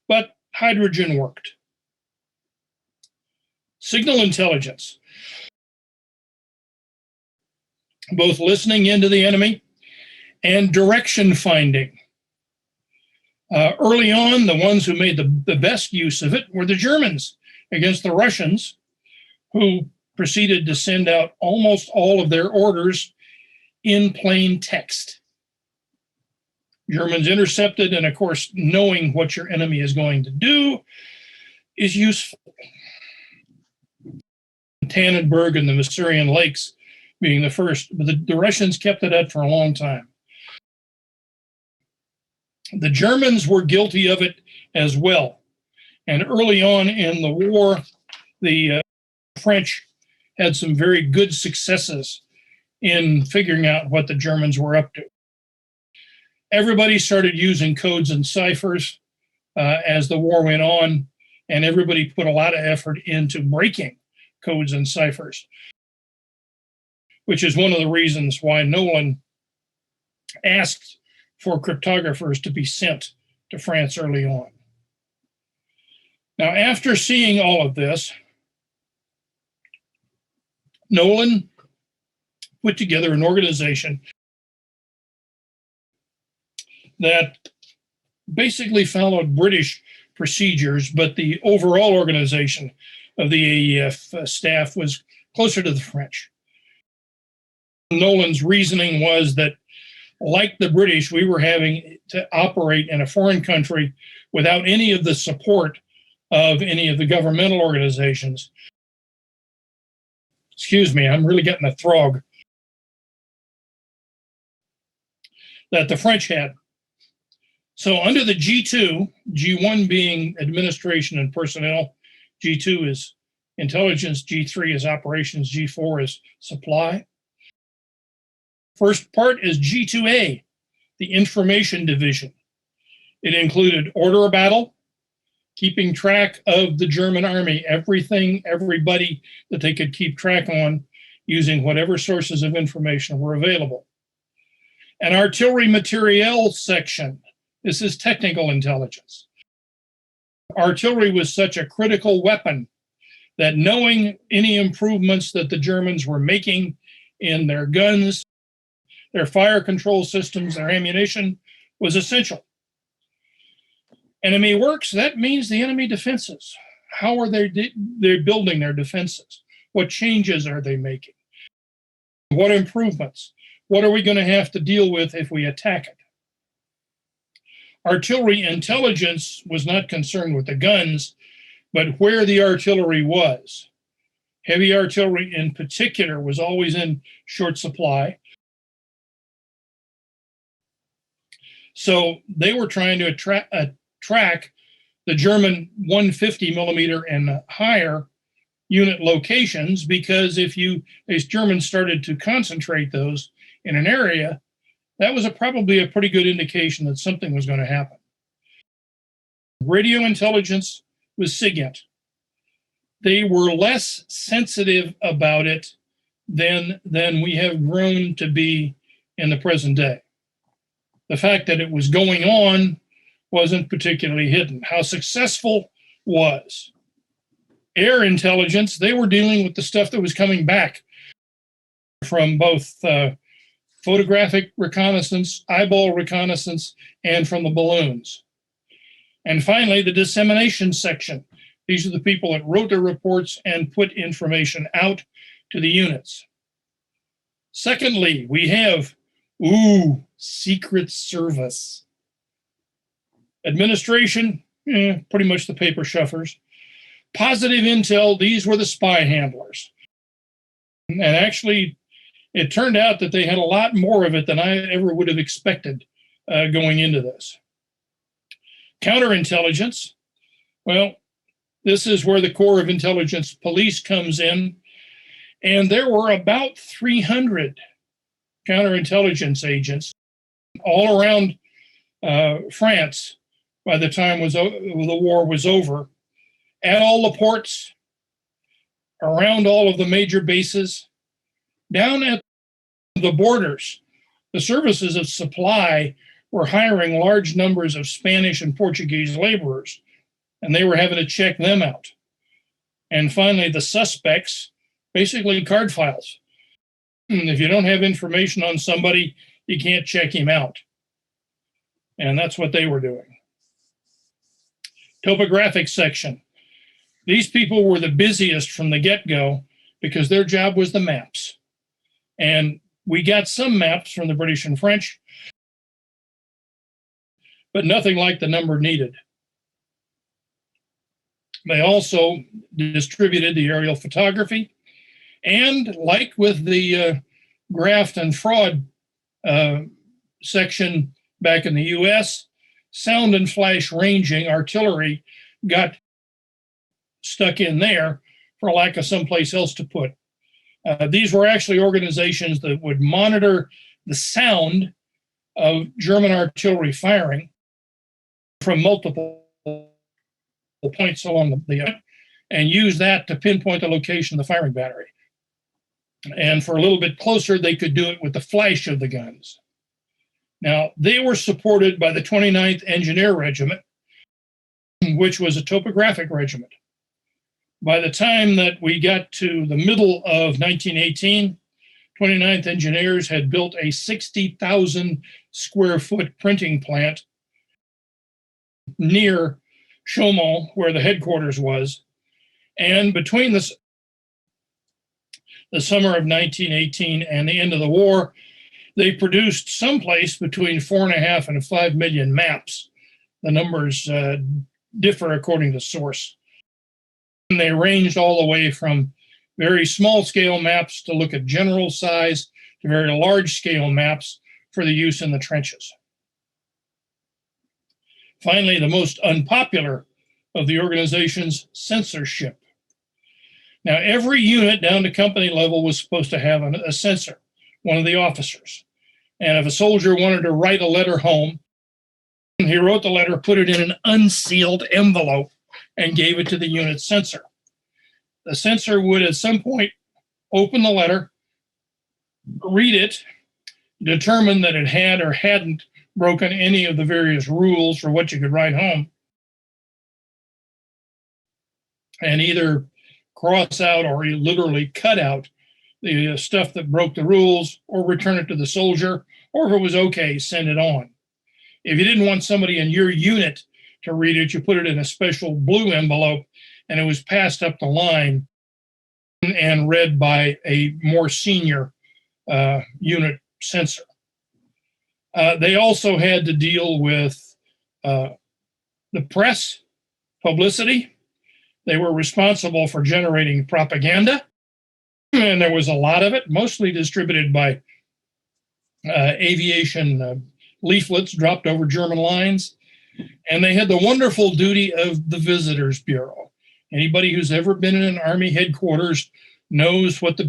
But hydrogen worked. Signal intelligence. Both listening into the enemy and direction finding. Early on, the ones who made the best use of it were the Germans against the Russians, who proceeded to send out almost all of their orders in plain text. Germans intercepted, and of course, knowing what your enemy is going to do is useful. Tannenberg and the Masurian Lakes being the first, but the Russians kept it up for a long time. The Germans were guilty of it as well. And early on in the war, the French had some very good successes in figuring out what the Germans were up to. Everybody started using codes and ciphers as the war went on, and everybody put a lot of effort into breaking codes and ciphers, which is one of the reasons why Nolan asked for cryptographers to be sent to France early on. Now, after seeing all of this, Nolan put together an organization that basically followed British procedures, but the overall organization of the AEF staff was closer to the French. Nolan's reasoning was that, like the British, we were having to operate in a foreign country without any of the support of any of the governmental organizations. Excuse me, I'm really getting a throg. That the French had. So under the G2, G1 being administration and personnel, G2 is intelligence, G3 is operations, G4 is supply. First part is G2A, the information division. It included order of battle, keeping track of the German army, everything, everybody that they could keep track on using whatever sources of information were available. An artillery materiel section. This is technical intelligence. Artillery was such a critical weapon that knowing any improvements that the Germans were making in their guns, their fire control systems, their ammunition was essential. Enemy works, that means the enemy defenses. How are they building their defenses? What changes are they making? What improvements? What are we going to have to deal with if we attack it? artillery intelligence was not concerned with the guns, but where the artillery was. Heavy artillery in particular was always in short supply. So they were trying to track the German 150 millimeter and higher unit locations, because if Germans started to concentrate those in an area, that was probably a pretty good indication that something was going to happen. Radio intelligence was SIGINT. They were less sensitive about it than we have grown to be in the present day. The fact that it was going on wasn't particularly hidden. How successful was air intelligence? They were dealing with the stuff that was coming back from both photographic reconnaissance, eyeball reconnaissance, and from the balloons. And finally, the dissemination section. These are the people that wrote the reports and put information out to the units. Secondly, we have, Secret Service. Administration, pretty much the paper shufflers. Positive intel, these were the spy handlers. And actually, it turned out that they had a lot more of it than I ever would have expected going into this. Counterintelligence, well, this is where the Corps of Intelligence Police comes in, and there were about 300 counterintelligence agents all around France by the time the war was over, at all the ports, around all of the major bases, down at the borders. The services of supply were hiring large numbers of Spanish and Portuguese laborers, and they were having to check them out. And finally, the suspects, basically card files. If you don't have information on somebody, you can't check him out. And that's what they were doing. Topographic section. These people were the busiest from the get-go because their job was the maps. And we got some maps from the British and French, but nothing like the number needed. They also distributed the aerial photography, and like with the graft and fraud section back in the US, sound and flash ranging artillery got stuck in there for lack of someplace else to put. These were actually organizations that would monitor the sound of German artillery firing from multiple points along the and use that to pinpoint the location of the firing battery. And for a little bit closer, they could do it with the flash of the guns. Now, they were supported by the 29th Engineer Regiment, which was a topographic regiment. By the time that we got to the middle of 1918, 29th Engineers had built a 60,000 square foot printing plant near Chaumont, where the headquarters was. And between the summer of 1918 and the end of the war, they produced someplace between 4.5 and 5 million maps. The numbers differ according to source. And they ranged all the way from very small scale maps to look at general size to very large scale maps for the use in the trenches. Finally, the most unpopular of the organization's censorship. Now, every unit down to company level was supposed to have a censor, one of the officers. And if a soldier wanted to write a letter home, he wrote the letter, put it in an unsealed envelope, and gave it to the unit censor. The censor would at some point open the letter, read it, determine that it had or hadn't broken any of the various rules for what you could write home, and either cross out or literally cut out the stuff that broke the rules, or return it to the soldier, or if it was okay, send it on. If you didn't want somebody in your unit to read it, you put it in a special blue envelope, and it was passed up the line and read by a more senior unit censor. They also had to deal with The press, publicity, they were responsible for generating propaganda, and there was a lot of it, mostly distributed by aviation leaflets dropped over German lines. And they had the wonderful duty of the Visitors Bureau. Anybody who's ever been in an Army headquarters knows what the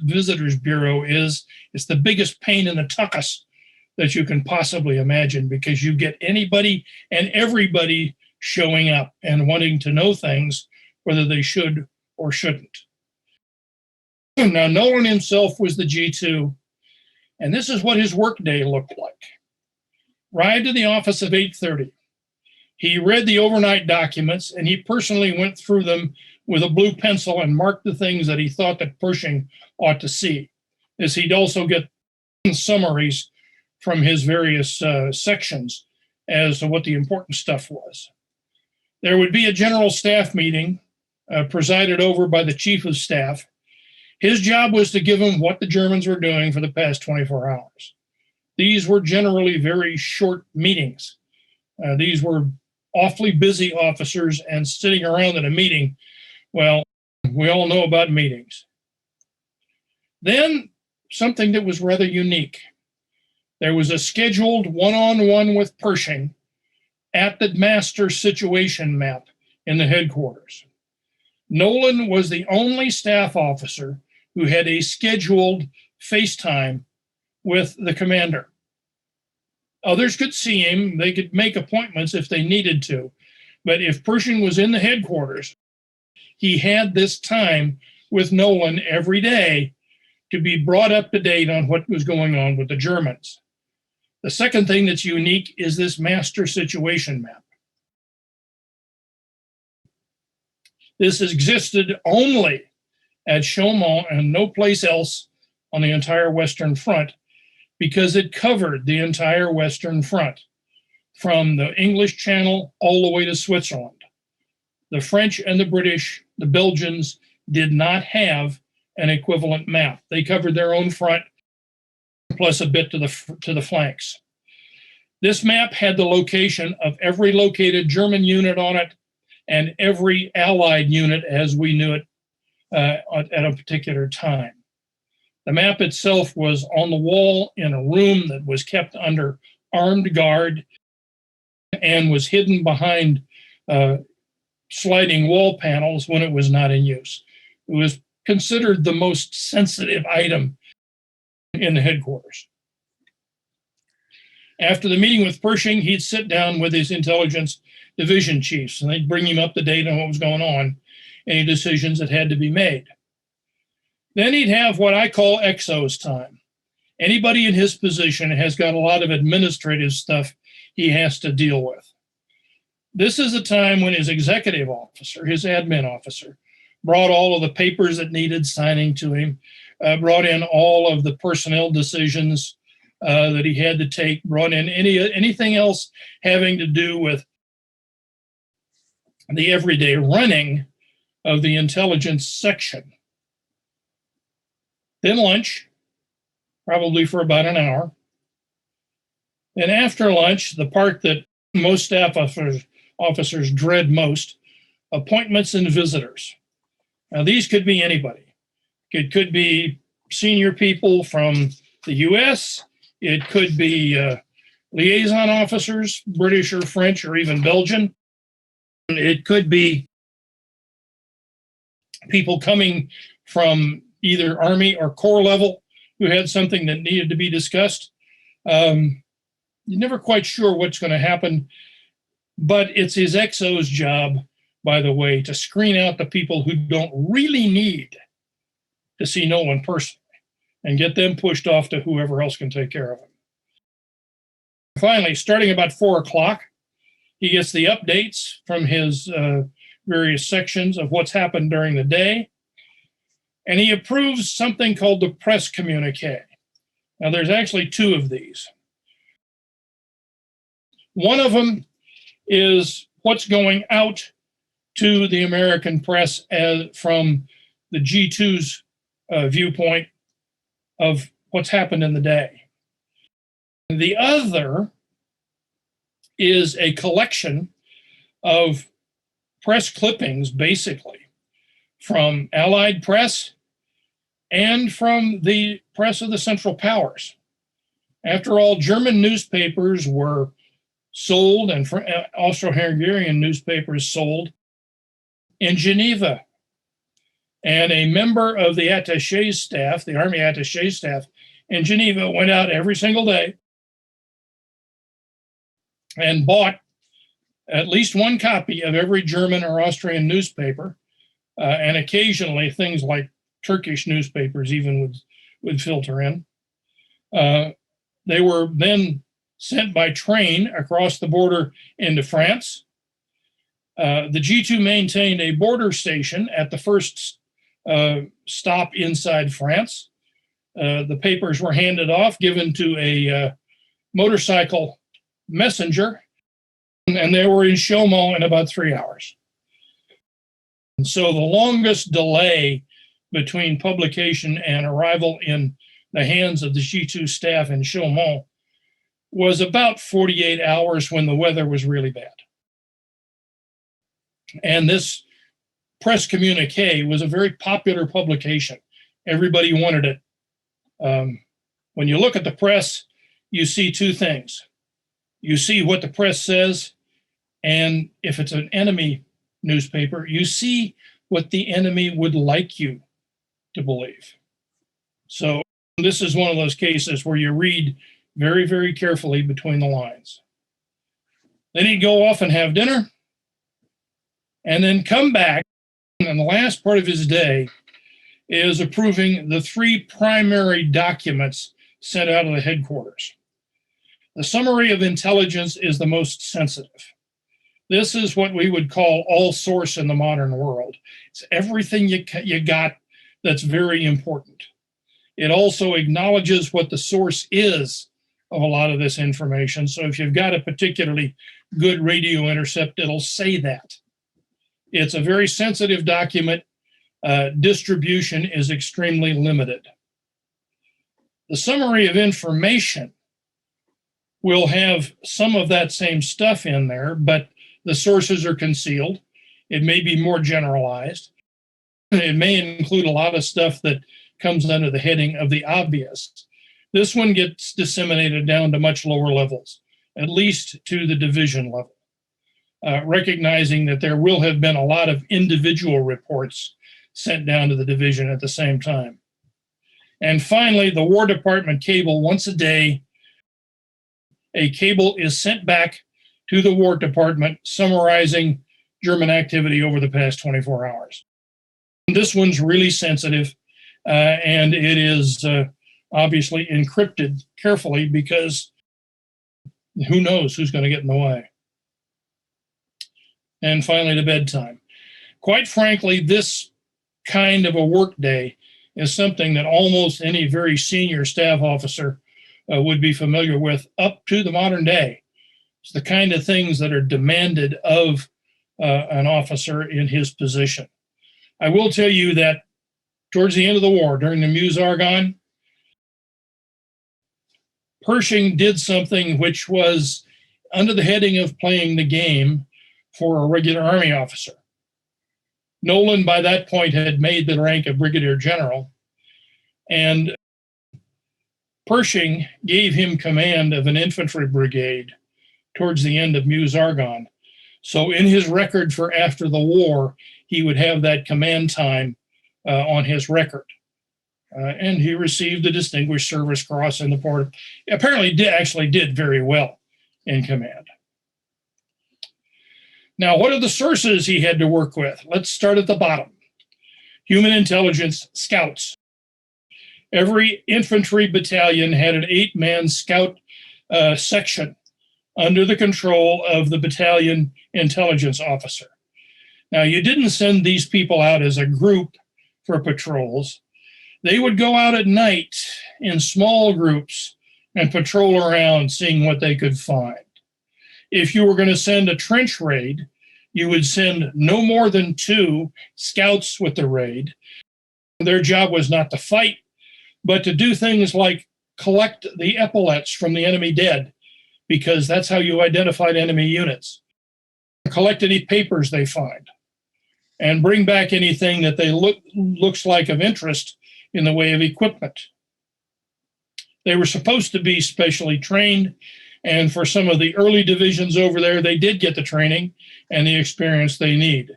Visitors Bureau is. It's the biggest pain in the tuchus that you can possibly imagine, because you get anybody and everybody showing up and wanting to know things, whether they should or shouldn't. Now, Nolan himself was the G2, and this is what his workday looked like. Arrived to the office at 8:30. He read the overnight documents, and he personally went through them with a blue pencil and marked the things that he thought that Pershing ought to see. As he'd also get summaries from his various sections as to what the important stuff was. There would be a general staff meeting presided over by the chief of staff. His job was to give him what the Germans were doing for the past 24 hours. These were generally very short meetings. These were awfully busy officers, and sitting around at a meeting, well, we all know about meetings. Then something that was rather unique. There was a scheduled one-on-one with Pershing at the master situation map in the headquarters. Nolan was the only staff officer who had a scheduled FaceTime with the commander. Others could see him. They could make appointments if they needed to. But if Pershing was in the headquarters, he had this time with Nolan every day to be brought up to date on what was going on with the Germans. The second thing that's unique is this master situation map. This existed only at Chaumont and no place else on the entire Western Front, because it covered the entire Western Front, from the English Channel all the way to Switzerland. The French and the British, the Belgians, did not have an equivalent map. They covered their own front, plus a bit to the flanks. This map had the location of every located German unit on it and every Allied unit as we knew it at a particular time. The map itself was on the wall in a room that was kept under armed guard and was hidden behind sliding wall panels when it was not in use. It was considered the most sensitive item in the headquarters. After the meeting with Pershing, he'd sit down with his intelligence division chiefs, and they'd bring him up to date on what was going on, any decisions that had to be made. Then he'd have what I call exos time. Anybody in his position has got a lot of administrative stuff he has to deal with. This is a time when his executive officer, his admin officer, brought all of the papers that needed signing to him, brought in all of the personnel decisions that he had to take, brought in anything else having to do with the everyday running of the intelligence section. Then lunch, probably for about an hour. Then after lunch, the part that most staff officers dread most, appointments and visitors. Now, these could be anybody. It could be senior people from the U.S. It could be liaison officers, British or French or even Belgian. It could be people coming from either Army or Corps level who had something that needed to be discussed. You're never quite sure what's going to happen, but it's his XO's job, by the way, to screen out the people who don't really need to see Nolan personally and get them pushed off to whoever else can take care of them. Finally, starting about 4 o'clock, he gets the updates from his various sections of what's happened during the day, and he approves something called the press communique. Now, there's actually 2 of these. One of them is what's going out to the American press from the G2's viewpoint of what's happened in the day. The other is a collection of press clippings, basically, from Allied press and from the press of the Central Powers. After all, German newspapers were sold, and Austro-Hungarian newspapers sold in Geneva. And a member of the attaché staff, the Army attaché staff in Geneva, went out every single day and bought at least one copy of every German or Austrian newspaper, and occasionally things like Turkish newspapers even would filter in. They were then sent by train across the border into France. The G2 maintained a border station at the first stop inside France. The papers were handed off, given to a motorcycle messenger, and they were in Chaumont in about 3 hours. And so the longest delay between publication and arrival in the hands of the G2 staff in Chaumont was about 48 hours when the weather was really bad. And this press communique was a very popular publication. Everybody wanted it. When you look at the press, you see two things. You see what the press says, and if it's an enemy newspaper, you see what the enemy would like you to believe. So this is one of those cases where you read very, very carefully between the lines. Then he'd go off and have dinner, and then come back, and the last part of his day is approving the 3 primary documents sent out of the headquarters. The summary of intelligence is the most sensitive. This is what we would call all source in the modern world. It's everything you got that's very important. It also acknowledges what the source is of a lot of this information. So if you've got a particularly good radio intercept, it'll say that. It's a very sensitive document. Distribution is extremely limited. The summary of information will have some of that same stuff in there, but the sources are concealed. It may be more generalized. It may include a lot of stuff that comes under the heading of the obvious. This one gets disseminated down to much lower levels, at least to the division level, recognizing that there will have been a lot of individual reports sent down to the division at the same time. And finally, the War Department cable, once a day, a cable is sent back to the War Department summarizing German activity over the past 24 hours. This one's really sensitive, and it is obviously encrypted carefully because who knows who's going to get in the way. And finally, to bedtime. Quite frankly, this kind of a workday is something that almost any very senior staff officer would be familiar with up to the modern day. It's the kind of things that are demanded of an officer in his position. I will tell you that towards the end of the war, during the Meuse-Argonne, Pershing did something which was under the heading of playing the game for a regular Army officer. Nolan, by that point, had made the rank of brigadier general, and Pershing gave him command of an infantry brigade towards the end of Meuse-Argonne. So in his record for after the war, he would have that command time on his record. And he received the Distinguished Service Cross in the port. Apparently did very well in command. Now, what are the sources he had to work with? Let's start at the bottom. Human intelligence scouts. Every infantry battalion had an 8-man scout section under the control of the battalion intelligence officer. Now, you didn't send these people out as a group for patrols. They would go out at night in small groups and patrol around seeing what they could find. If you were going to send a trench raid, you would send no more than 2 scouts with the raid. Their job was not to fight, but to do things like collect the epaulets from the enemy dead because that's how you identified enemy units. Collect any papers they find and bring back anything that they looks like of interest in the way of equipment. They were supposed to be specially trained, and for some of the early divisions over there, they did get the training and the experience they need.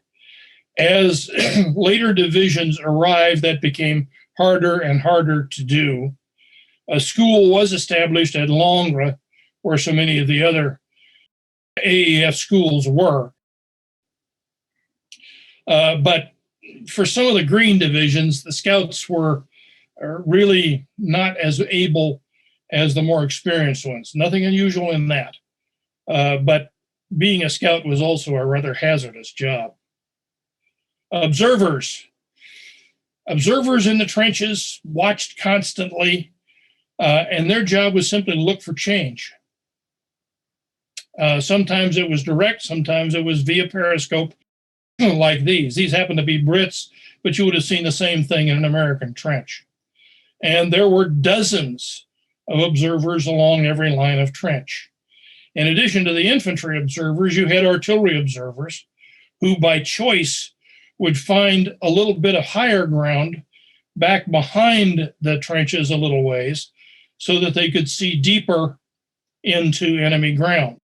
As later divisions arrived, that became harder and harder to do. A school was established at Langres, where so many of the other AEF schools were. But for some of the green divisions, the scouts were really not as able as the more experienced ones. Nothing unusual in that. But being a scout was also a rather hazardous job. Observers in the trenches watched constantly, and their job was simply to look for change. Sometimes it was direct, sometimes it was via periscope, like these. These happen to be Brits, but you would have seen the same thing in an American trench. And there were dozens of observers along every line of trench. In addition to the infantry observers, you had artillery observers who by choice would find a little bit of higher ground back behind the trenches a little ways so that they could see deeper into enemy ground.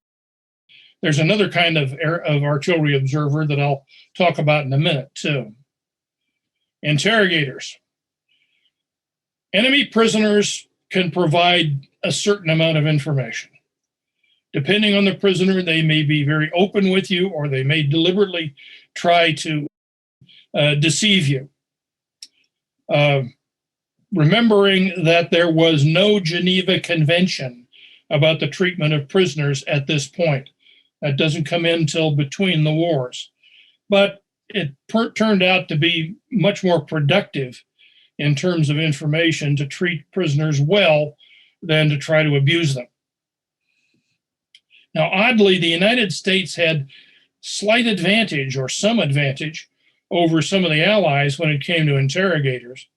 There's another kind of artillery observer that I'll talk about in a minute too. Interrogators. Enemy prisoners can provide a certain amount of information. Depending on the prisoner, they may be very open with you, or they may deliberately try to deceive you. Remembering that there was no Geneva Convention about the treatment of prisoners at this point. That doesn't come in till between the wars. But it turned out to be much more productive in terms of information to treat prisoners well than to try to abuse them. Now, oddly, the United States had slight advantage or some advantage over some of the Allies when it came to interrogators,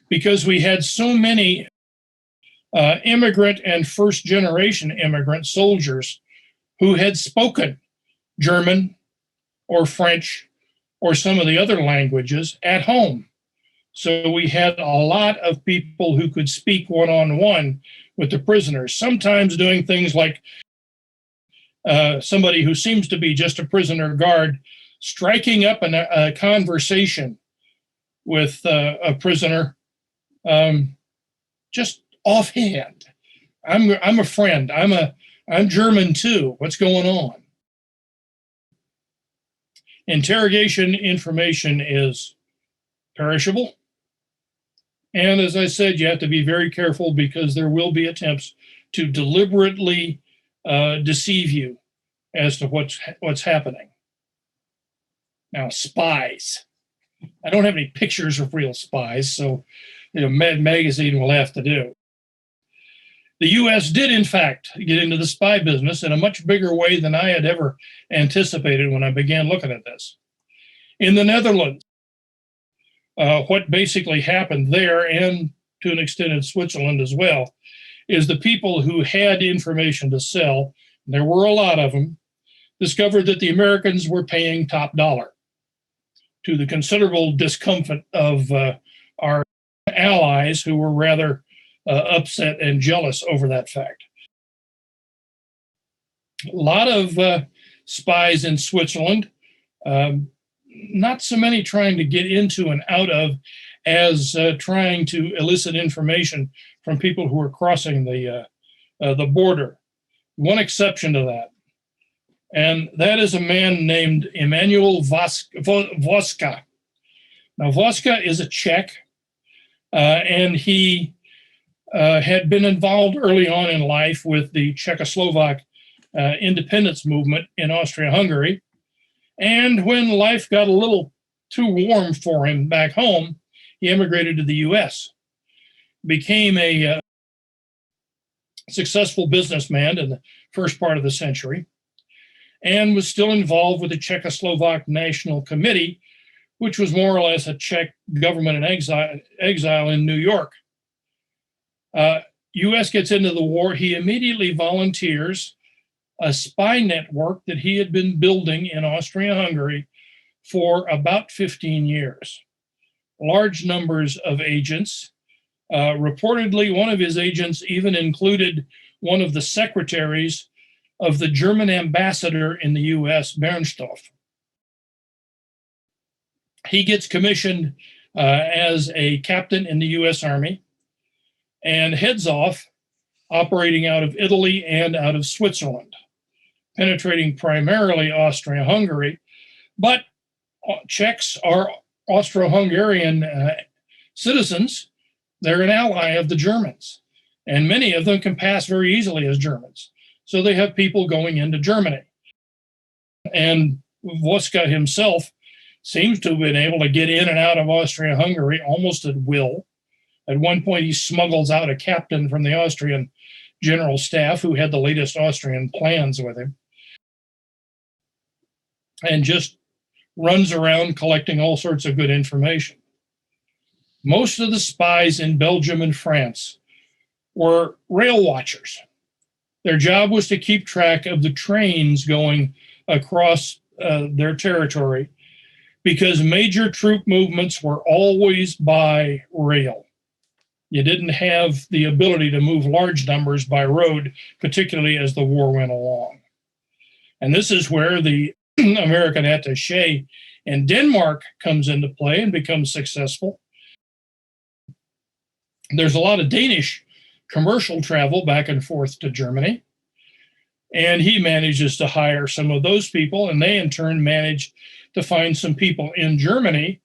because we had so many immigrant and first-generation immigrant soldiers who had spoken German or French or some of the other languages at home. So we had a lot of people who could speak one-on-one with the prisoners, sometimes doing things like somebody who seems to be just a prisoner guard striking up a conversation with a prisoner just offhand. I'm a friend. I'm German too. What's going on? Interrogation information is perishable. And as I said, you have to be very careful because there will be attempts to deliberately deceive you as to what's happening. Now, spies. I don't have any pictures of real spies, so Mad Magazine will have to do. The U.S. did, in fact, get into the spy business in a much bigger way than I had ever anticipated when I began looking at this. In the Netherlands, what basically happened there, and to an extent in Switzerland as well, is the people who had information to sell, and there were a lot of them, discovered that the Americans were paying top dollar, to the considerable discomfort of our allies, who were rather upset and jealous over that fact. A lot of spies in Switzerland, not so many trying to get into and out of as trying to elicit information from people who are crossing the border. One exception to that, and that is a man named Emanuel Voska. Now, Voska is a Czech, and he had been involved early on in life with the Czechoslovak independence movement in Austria-Hungary. And when life got a little too warm for him back home, he emigrated to the U.S., became a successful businessman in the first part of the century, and was still involved with the Czechoslovak National Committee, which was more or less a Czech government in exile in New York. U.S. gets into the war. He immediately volunteers a spy network that he had been building in Austria-Hungary for about 15 years. Large numbers of agents. Reportedly, one of his agents even included one of the secretaries of the German ambassador in the U.S., Bernstorff. He gets commissioned as a captain in the U.S. Army and heads off operating out of Italy and out of Switzerland, penetrating primarily Austria-Hungary, but Czechs are Austro-Hungarian citizens. They're an ally of the Germans, and many of them can pass very easily as Germans. So they have people going into Germany. And Voska himself seems to have been able to get in and out of Austria-Hungary almost at will. At one point, he smuggles out a captain from the Austrian general staff who had the latest Austrian plans with him and just runs around collecting all sorts of good information. Most of the spies in Belgium and France were rail watchers. Their job was to keep track of the trains going across their territory because major troop movements were always by rail. You didn't have the ability to move large numbers by road, particularly as the war went along. And this is where the American attaché in Denmark comes into play and becomes successful. There's a lot of Danish commercial travel back and forth to Germany, and he manages to hire some of those people, and they in turn manage to find some people in Germany.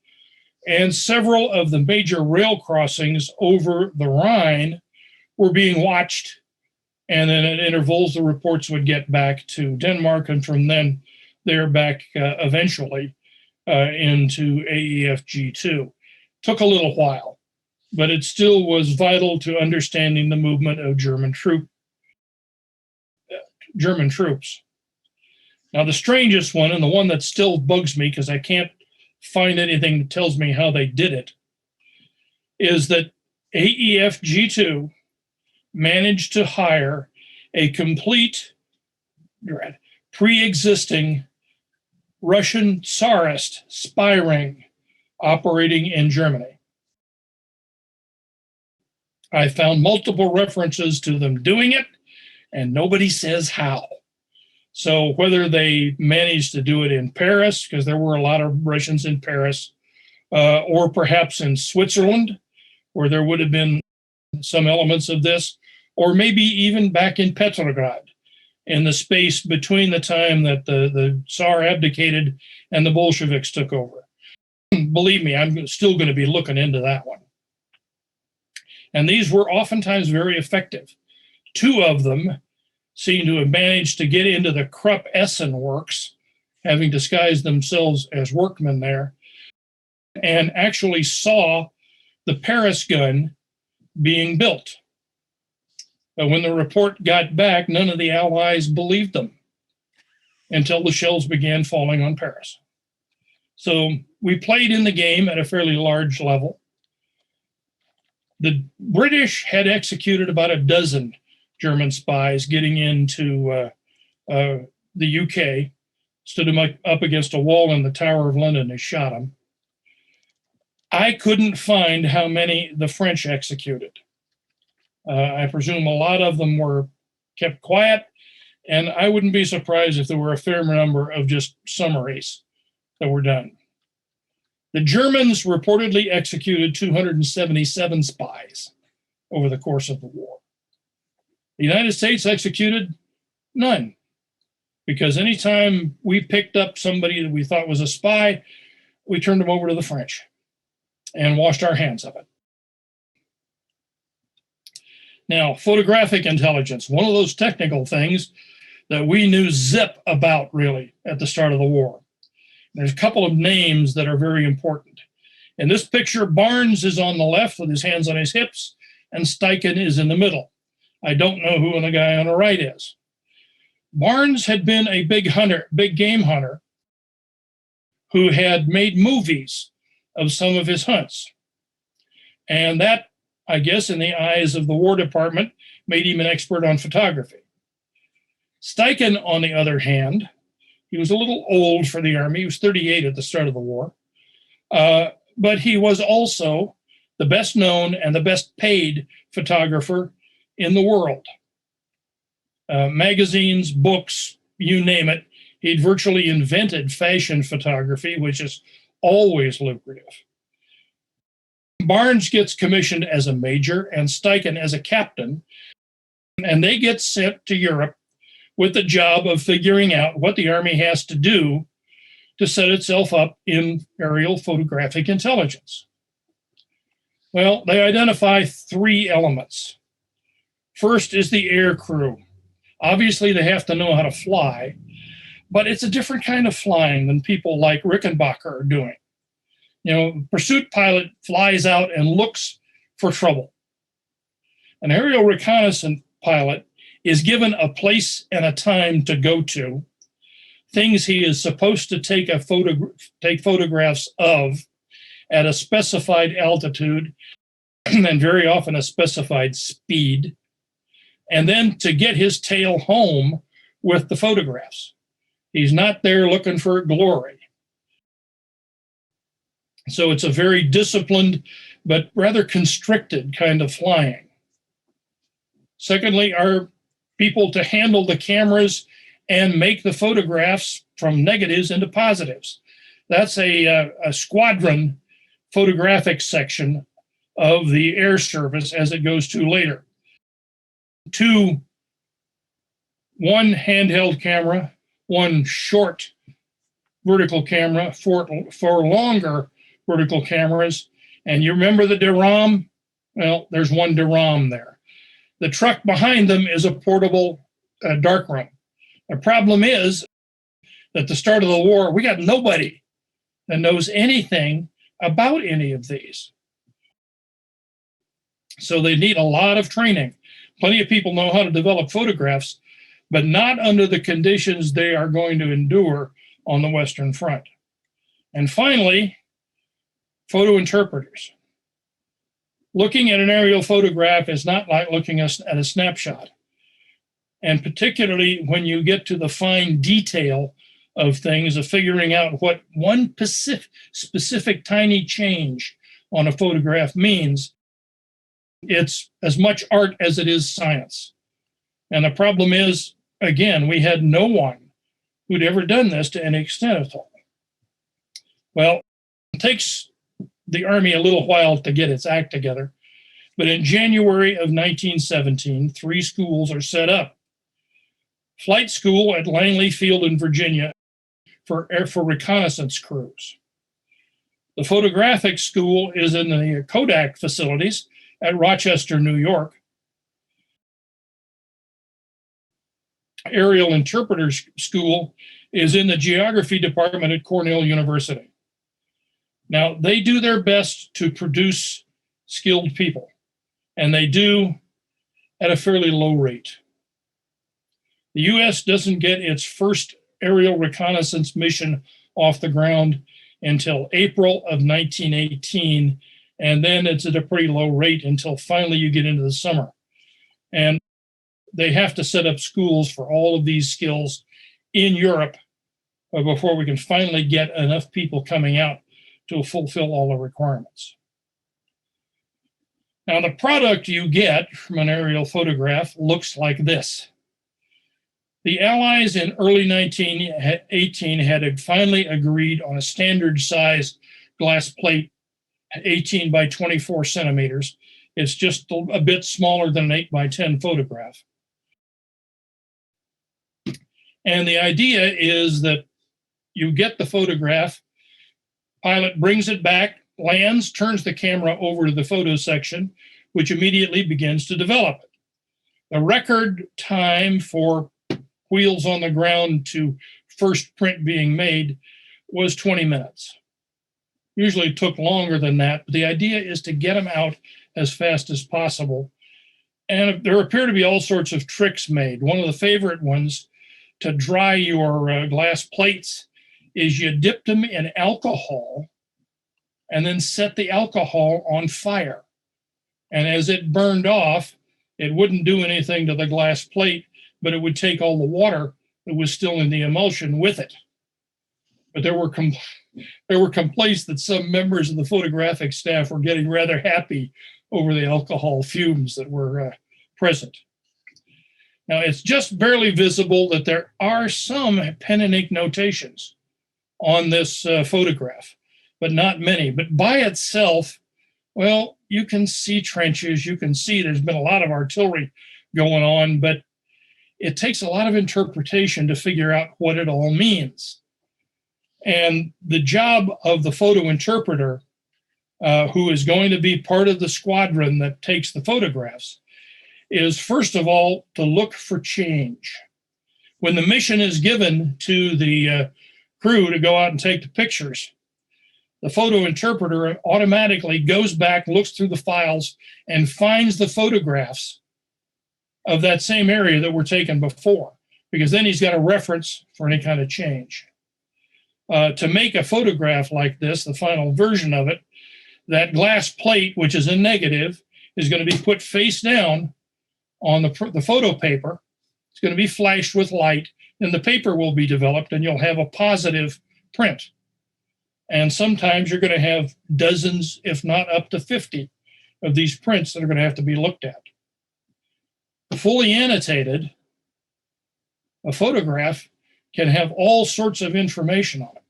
And several of the major rail crossings over the Rhine were being watched. And then at intervals, the reports would get back to Denmark. And from then, they're back eventually into AEFG2. Took a little while, but it still was vital to understanding the movement of German troops. Now, the strangest one, and the one that still bugs me because I can't find anything that tells me how they did it, is that AEFG2 managed to hire a complete pre-existing Russian Tsarist spy ring operating in Germany. I found multiple references to them doing it, and nobody says how. So whether they managed to do it in Paris, because there were a lot of Russians in Paris, or perhaps in Switzerland, where there would have been some elements of this, or maybe even back in Petrograd, in the space between the time that the Tsar abdicated and the Bolsheviks took over. Believe me, I'm still going to be looking into that one. And these were oftentimes very effective. Two of them seem to have managed to get into the Krupp Essen works, having disguised themselves as workmen there, and actually saw the Paris gun being built. But when the report got back, none of the Allies believed them until the shells began falling on Paris. So we played in the game at a fairly large level. The British had executed about a dozen German spies getting into the UK, stood them up against a wall in the Tower of London and shot them. I couldn't find how many the French executed. I presume a lot of them were kept quiet, and I wouldn't be surprised if there were a fair number of just summaries that were done. The Germans reportedly executed 277 spies over the course of the war. The United States executed none, because anytime we picked up somebody that we thought was a spy, we turned them over to the French and washed our hands of it. Now, photographic intelligence, one of those technical things that we knew zip about really at the start of the war. There's a couple of names that are very important. In this picture, Barnes is on the left with his hands on his hips, and Steichen is in the middle. I don't know who the guy on the right is. Barnes had been a big game hunter, who had made movies of some of his hunts. And that, I guess, in the eyes of the War Department, made him an expert on photography. Steichen, on the other hand, he was a little old for the Army. He was 38 at the start of the war. But he was also the best known and the best paid photographer in the world. Magazines, books, you name it. He'd virtually invented fashion photography, which is always lucrative. Barnes gets commissioned as a major and Steichen as a captain, and they get sent to Europe with the job of figuring out what the Army has to do to set itself up in aerial photographic intelligence. Well, they identify three elements. First is the air crew. Obviously, they have to know how to fly, but it's a different kind of flying than people like Rickenbacker are doing. You know, pursuit pilot flies out and looks for trouble. An aerial reconnaissance pilot is given a place and a time to go to, things he is supposed to take photographs of at a specified altitude and very often a specified speed, and then to get his tail home with the photographs. He's not there looking for glory. So it's a very disciplined but rather constricted kind of flying. Secondly, are people to handle the cameras and make the photographs from negatives into positives. That's a squadron photographic section of the air service as it goes to later. One handheld camera, one short vertical camera, for longer vertical cameras. And you remember the DRAM? Well, there's one DRAM there. The truck behind them is a portable darkroom. The problem is, at the start of the war, we got nobody that knows anything about any of these. So they need a lot of training. Plenty of people know how to develop photographs, but not under the conditions they are going to endure on the Western Front. And finally, photo interpreters. Looking at an aerial photograph is not like looking at a snapshot. And particularly when you get to the fine detail of things, of figuring out what one specific tiny change on a photograph means, it's as much art as it is science. And the problem is, again, we had no one who'd ever done this to any extent at all. Well, it takes the Army a little while to get its act together, but in January of 1917, 3 schools are set up. Flight school at Langley Field in Virginia for reconnaissance crews. The photographic school is in the Kodak facilities at Rochester, New York. Aerial interpreters school is in the geography department at Cornell University. Now, they do their best to produce skilled people, and they do at a fairly low rate. The U.S. doesn't get its first aerial reconnaissance mission off the ground until April of 1918, and then it's at a pretty low rate until finally you get into the summer. And they have to set up schools for all of these skills in Europe before we can finally get enough people coming out to fulfill all the requirements. Now, the product you get from an aerial photograph looks like this. The Allies in early 1918 had finally agreed on a standard size glass plate, 18 by 24 centimeters. It's just a bit smaller than an 8 by 10 photograph. And the idea is that you get the photograph, pilot brings it back, lands, turns the camera over to the photo section, which immediately begins to develop it. The record time for wheels on the ground to first print being made was 20 minutes. Usually it took longer than that, but the idea is to get them out as fast as possible. And there appear to be all sorts of tricks made. One of the favorite ones to dry your glass plates is you dip them in alcohol and then set the alcohol on fire. And as it burned off, it wouldn't do anything to the glass plate, but it would take all the water that was still in the emulsion with it. But there were complaints that some members of the photographic staff were getting rather happy over the alcohol fumes that were present. Now, it's just barely visible that there are some pen and ink notations on this photograph, but not many. But by itself, well, you can see trenches, you can see there's been a lot of artillery going on, but it takes a lot of interpretation to figure out what it all means. And the job of the photo interpreter, who is going to be part of the squadron that takes the photographs, is first of all to look for change. When the mission is given to the crew to go out and take the pictures, the photo interpreter automatically goes back, looks through the files, and finds the photographs of that same area that were taken before, because then he's got a reference for any kind of change. To make a photograph like this, the final version of it, that glass plate, which is a negative, is going to be put face down on the photo paper. It's going to be flashed with light, and the paper will be developed, and you'll have a positive print. And sometimes you're going to have dozens, if not up to 50, of these prints that are going to have to be looked at. Fully annotated, a photograph can have all sorts of information on it.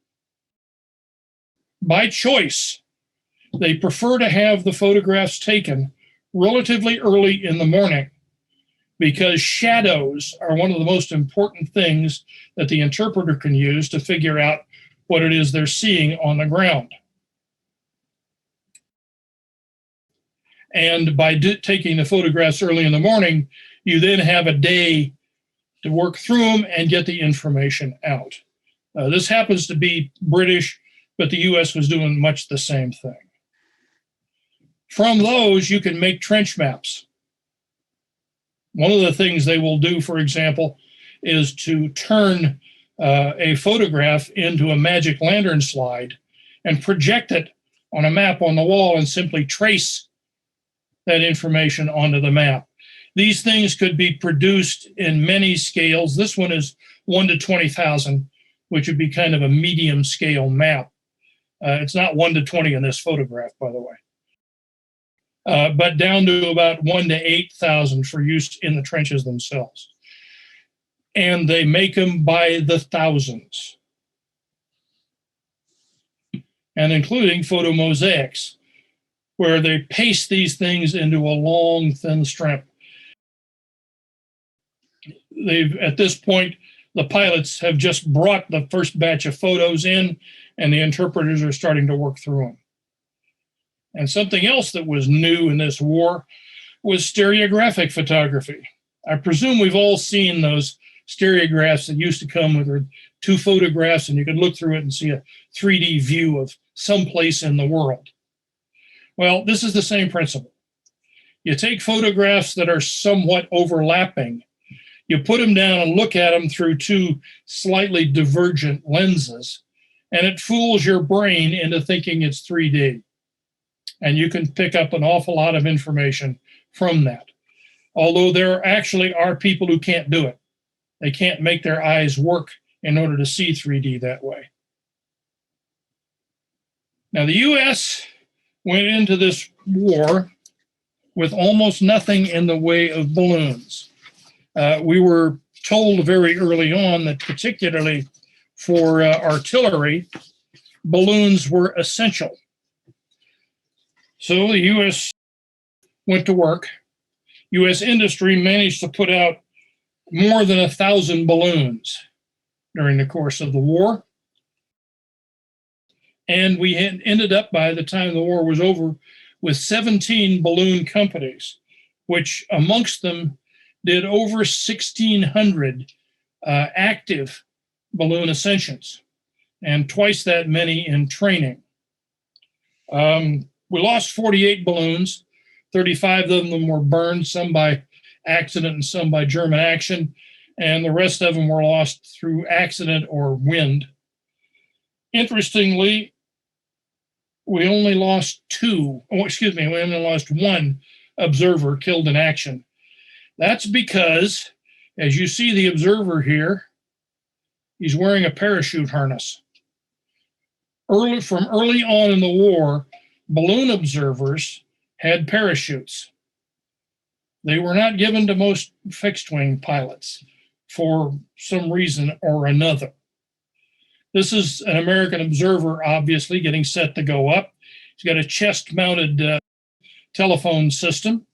By choice, they prefer to have the photographs taken relatively early in the morning, because shadows are one of the most important things that the interpreter can use to figure out what it is they're seeing on the ground. And by taking the photographs early in the morning, you then have a day to work through them and get the information out. This happens to be British, but the US was doing much the same thing. From those, you can make trench maps. One of the things they will do, for example, is to turn a photograph into a magic lantern slide and project it on a map on the wall and simply trace that information onto the map. These things could be produced in many scales. This one is 1 to 20,000, which would be kind of a medium scale map. It's not 1 to 20 in this photograph, by the way. But down to about 1 to 8,000 for use in the trenches themselves. And they make them by the thousands. And including photo mosaics, where they paste these things into a long, thin strip. At this point, the pilots have just brought the first batch of photos in, and the interpreters are starting to work through them. And something else that was new in this war was stereographic photography. I presume we've all seen those stereographs that used to come with 2 photographs, and you could look through it and see a 3D view of some place in the world. Well, this is the same principle. You take photographs that are somewhat overlapping, you put them down and look at them through 2 slightly divergent lenses, and it fools your brain into thinking it's 3D. And you can pick up an awful lot of information from that. Although there actually are people who can't do it. They can't make their eyes work in order to see 3D that way. Now, the US went into this war with almost nothing in the way of balloons. We were told very early on that, particularly for artillery, balloons were essential. So the U.S. went to work. U.S. industry managed to put out more than 1,000 balloons during the course of the war. And we ended up, by the time the war was over, with 17 balloon companies, which amongst them did over 1,600 active balloon ascensions, and twice that many in training. We lost 48 balloons. 35 of them were burned, some by accident and some by German action, and the rest of them were lost through accident or wind. Interestingly, we only lost 1 observer killed in action. That's because As you see the observer here, he's wearing a parachute harness. From early on in the war, balloon observers had parachutes. They were not given to most fixed-wing pilots for some reason or another. This is an American observer, obviously, getting set to go up. He's got a chest-mounted telephone system.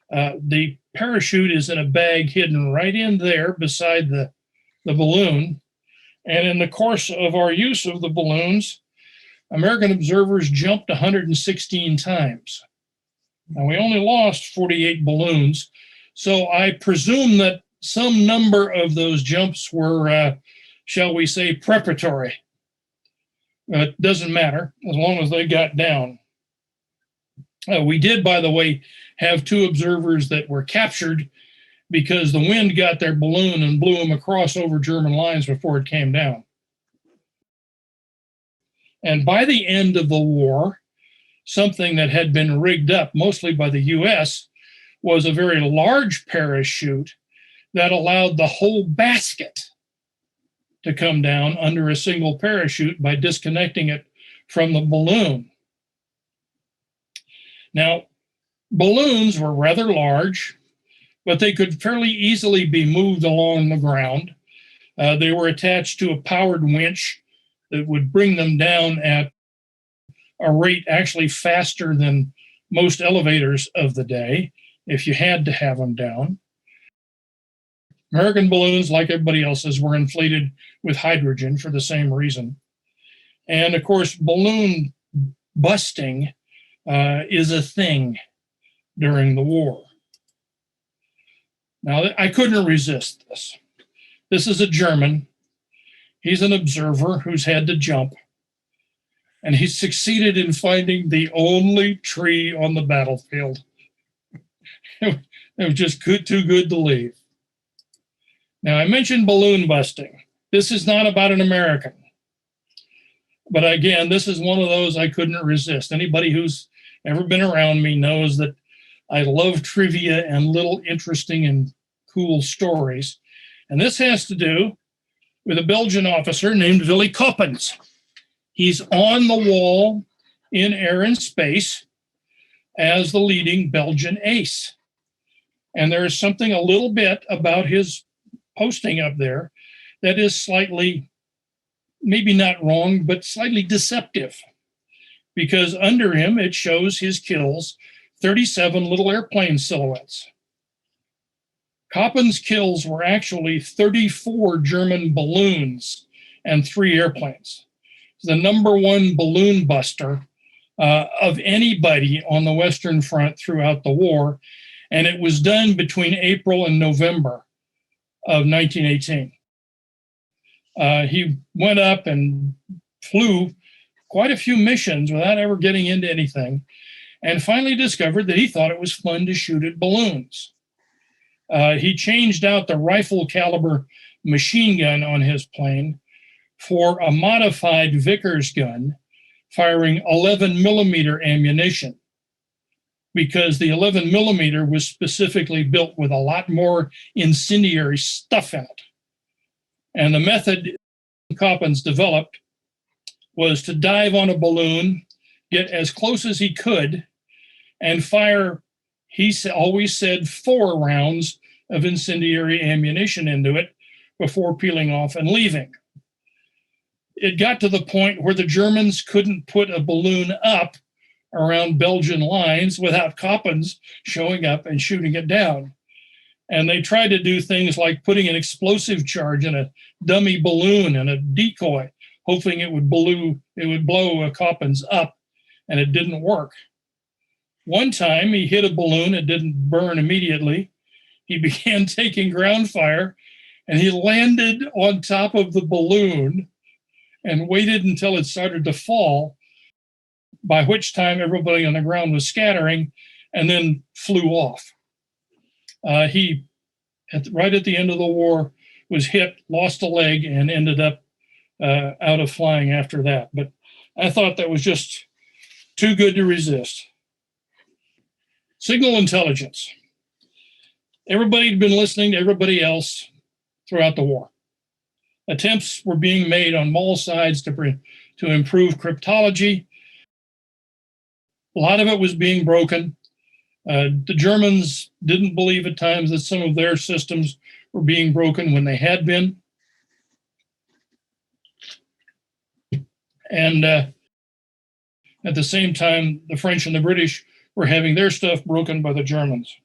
The parachute is in a bag hidden right in there beside the balloon. And in the course of our use of the balloons, American observers jumped 116 times. Now, we only lost 48 balloons, so I presume that some number of those jumps were, shall we say, preparatory. It doesn't matter, as long as they got down. We did, by the way, have 2 observers that were captured because the wind got their balloon and blew them across over German lines before it came down. And by the end of the war, something that had been rigged up mostly by the US was a very large parachute that allowed the whole basket to come down under a single parachute by disconnecting it from the balloon. Now, balloons were rather large, but they could fairly easily be moved along the ground. They were attached to a powered winch that would bring them down at a rate actually faster than most elevators of the day, if you had to have them down. American balloons, like everybody else's, were inflated with hydrogen for the same reason. And of course, balloon busting is a thing during the war. Now, I couldn't resist this. This is a German. He's an observer who's had to jump. And he succeeded in finding the only tree on the battlefield. It was just too good to leave. Now, I mentioned balloon busting. This is not about an American. But again, this is one of those I couldn't resist. Anybody who's ever been around me knows that I love trivia and little interesting and cool stories. And this has to do with a Belgian officer named Willy Coppens. He's on the wall in Air and Space as the leading Belgian ace. And there's something a little bit about his posting up there that is slightly, maybe not wrong, but slightly deceptive. Because under him, it shows his kills 37 little airplane silhouettes. Coppens' kills were actually 34 German balloons and 3 airplanes. The number 1 balloon buster of anybody on the Western Front throughout the war. And it was done between April and November of 1918. He went up and flew quite a few missions without ever getting into anything, and finally discovered that he thought it was fun to shoot at balloons. He changed out the rifle caliber machine gun on his plane for a modified Vickers gun firing 11 millimeter ammunition, because the 11 millimeter was specifically built with a lot more incendiary stuff in it. And the method Coppens developed was to dive on a balloon, get as close as he could, and fire, he always said, 4 rounds of incendiary ammunition into it before peeling off and leaving. It got to the point where the Germans couldn't put a balloon up around Belgian lines without Coppens showing up and shooting it down. And they tried to do things like putting an explosive charge in a dummy balloon and a decoy, hoping it would blow Coppens up, and it didn't work. One time he hit a balloon, it didn't burn immediately. He began taking ground fire, and he landed on top of the balloon and waited until it started to fall, by which time everybody on the ground was scattering, and then flew off. He, right at the end of the war, was hit, lost a leg, and ended up out of flying after that. But I thought that was just too good to resist. Signal intelligence. Everybody had been listening to everybody else throughout the war. Attempts were being made on all sides to improve cryptology. A lot of it was being broken. The Germans didn't believe at times that some of their systems were being broken when they had been. And at the same time, the French and the British were having their stuff broken by the Germans.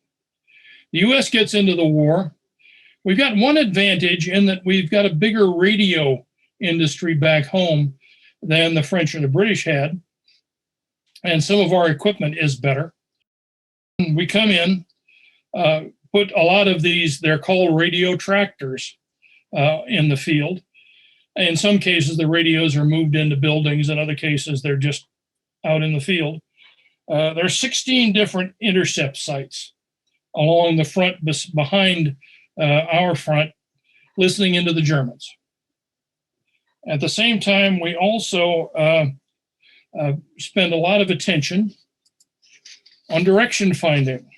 The U.S. gets into the war. We've got one advantage in that we've got a bigger radio industry back home than the French or the British had. And some of our equipment is better. We come in, put a lot of these, they're called radio tractors in the field. In some cases, the radios are moved into buildings. In other cases, they're just out in the field. There are 16 different intercept sites along the front, behind our front, listening into the Germans. At the same time, we also spend a lot of attention on direction finding.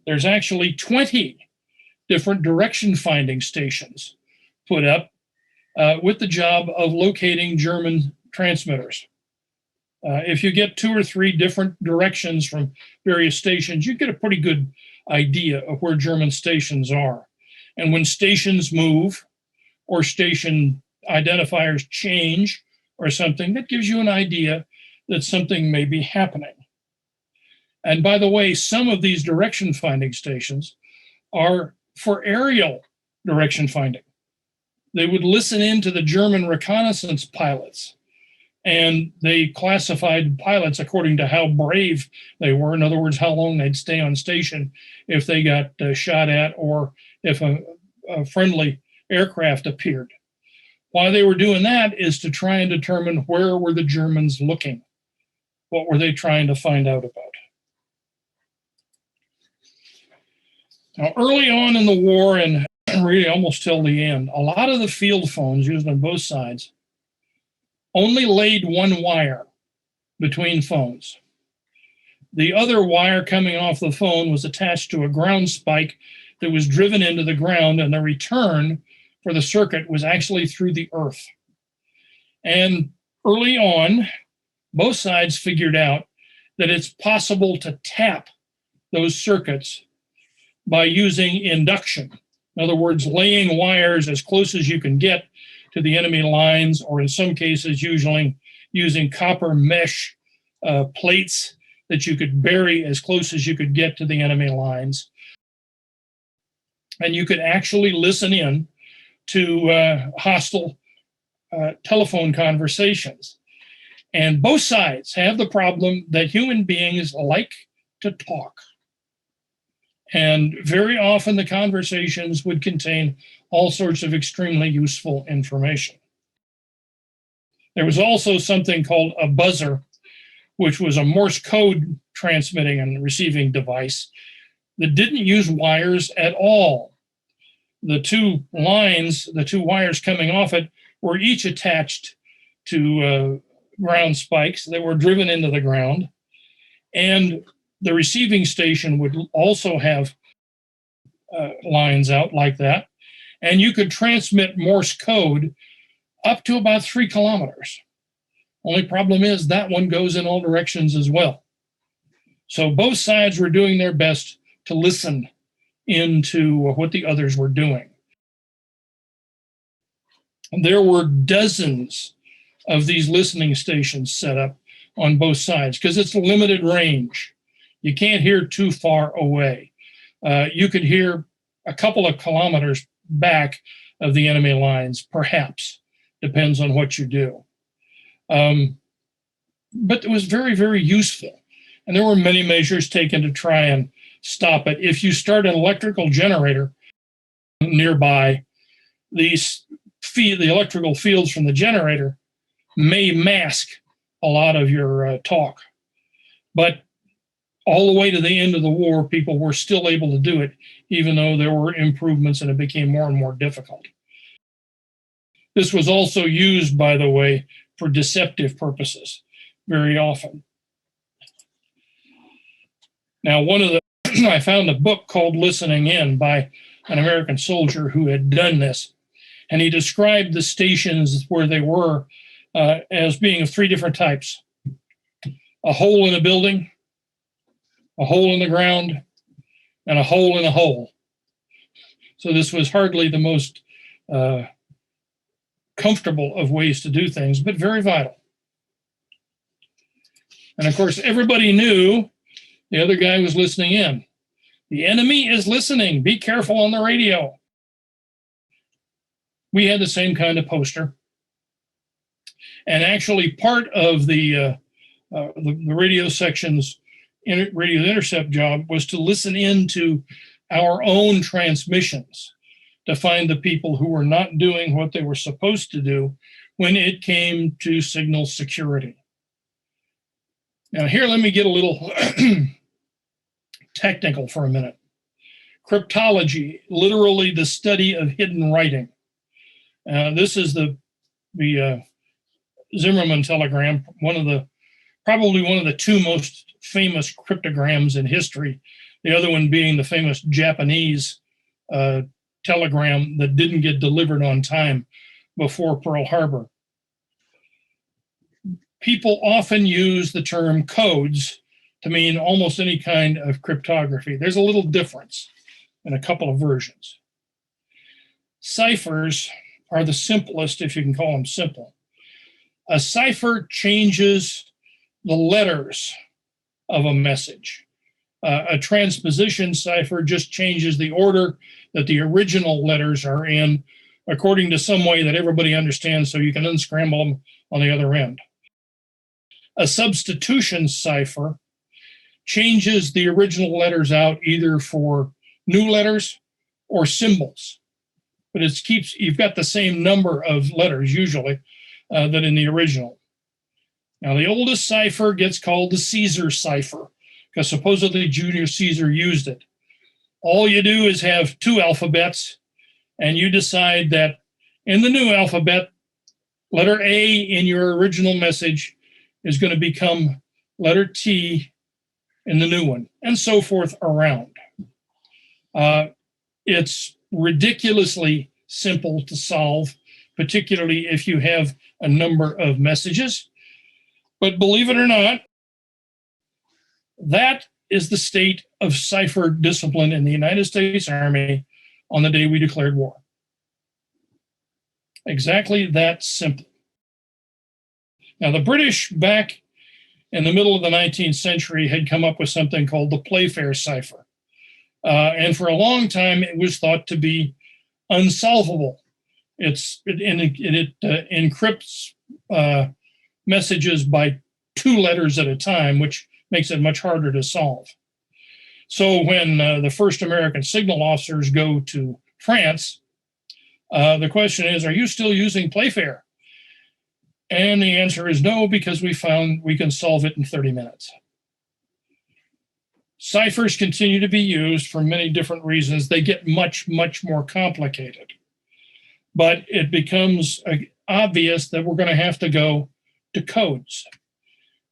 There's actually 20 different direction finding stations put up with the job of locating German transmitters. If you get 2 or 3 different directions from various stations, you get a pretty good idea of where German stations are. And when stations move or station identifiers change or something, that gives you an idea that something may be happening. And by the way, some of these direction finding stations are for aerial direction finding. They would listen in to the German reconnaissance pilots, and they classified pilots according to how brave they were. In other words, how long they'd stay on station if they got shot at or if a friendly aircraft appeared. Why they were doing that is to try and determine where were the Germans looking. What were they trying to find out about? Now, early on in the war, and really almost till the end, a lot of the field phones used on both sides only laid one wire between phones. The other wire coming off the phone was attached to a ground spike that was driven into the ground, and the return for the circuit was actually through the earth. And early on, both sides figured out that it's possible to tap those circuits by using induction. In other words, laying wires as close as you can get to the enemy lines, or in some cases, usually using copper mesh plates that you could bury as close as you could get to the enemy lines. And you could actually listen in to hostile telephone conversations. And both sides have the problem that human beings like to talk. And very often the conversations would contain all sorts of extremely useful information. There was also something called a buzzer, which was a Morse code transmitting and receiving device that didn't use wires at all. The two lines, the two wires coming off it, were each attached to ground spikes that were driven into the ground. And the receiving station would also have lines out like that. And you could transmit Morse code up to about 3 kilometers. Only problem is that one goes in all directions as well. So both sides were doing their best to listen into what the others were doing. And there were dozens of these listening stations set up on both sides because it's a limited range. You can't hear too far away. You could hear a couple of kilometers back of the enemy lines, perhaps. Depends on what you do. But it was very, very useful. And there were many measures taken to try and stop it. If you start an electrical generator nearby, the electrical fields from the generator may mask a lot of your talk. But all the way to the end of the war, people were still able to do it, even though there were improvements and it became more and more difficult. This was also used, by the way, for deceptive purposes very often. Now, one of the I found a book called Listening In by an American soldier who had done this. And he described the stations where they were as being of three different types: a hole in a building, a hole in the ground, and a hole in a hole. So this was hardly the most comfortable of ways to do things, but very vital. And of course, everybody knew the other guy was listening in. The enemy is listening. Be careful on the radio. We had the same kind of poster. And actually, part of the radio section's radio intercept job was to listen into our own transmissions to find the people who were not doing what they were supposed to do when it came to signal security. Now, here, let me get a little technical for a minute. Cryptology, literally the study of hidden writing. This is the Zimmerman telegram, probably one of the two most famous cryptograms in history. The other one being the famous Japanese telegram that didn't get delivered on time before Pearl Harbor. People often use the term codes to mean almost any kind of cryptography. There's a little difference in a couple of versions. Ciphers are the simplest, if you can call them simple. A cipher changes the letters of a message. A transposition cipher just changes the order that the original letters are in according to some way that everybody understands so you can unscramble them on the other end. A substitution cipher changes the original letters out either for new letters or symbols, but you've got the same number of letters usually that in the original. Now, the oldest cipher gets called the Caesar cipher because supposedly Julius Caesar used it. All you do is have two alphabets, and you decide that in the new alphabet, letter A in your original message is going to become letter T in the new one, and so forth around. It's ridiculously simple to solve, particularly if you have a number of messages. But believe it or not, that is the state of cipher discipline in the United States Army on the day we declared war. Exactly that simple. Now, the British, back in the middle of the 19th century, had come up with something called the Playfair cipher. And for a long time, it was thought to be unsolvable. It encrypts messages by two letters at a time, which makes it much harder to solve. So when the first American signal officers go to France, the question is, are you still using Playfair? And the answer is no, because we found we can solve it in 30 minutes. Ciphers continue to be used for many different reasons. They get much, much more complicated. But it becomes obvious that we're going to have to go to codes.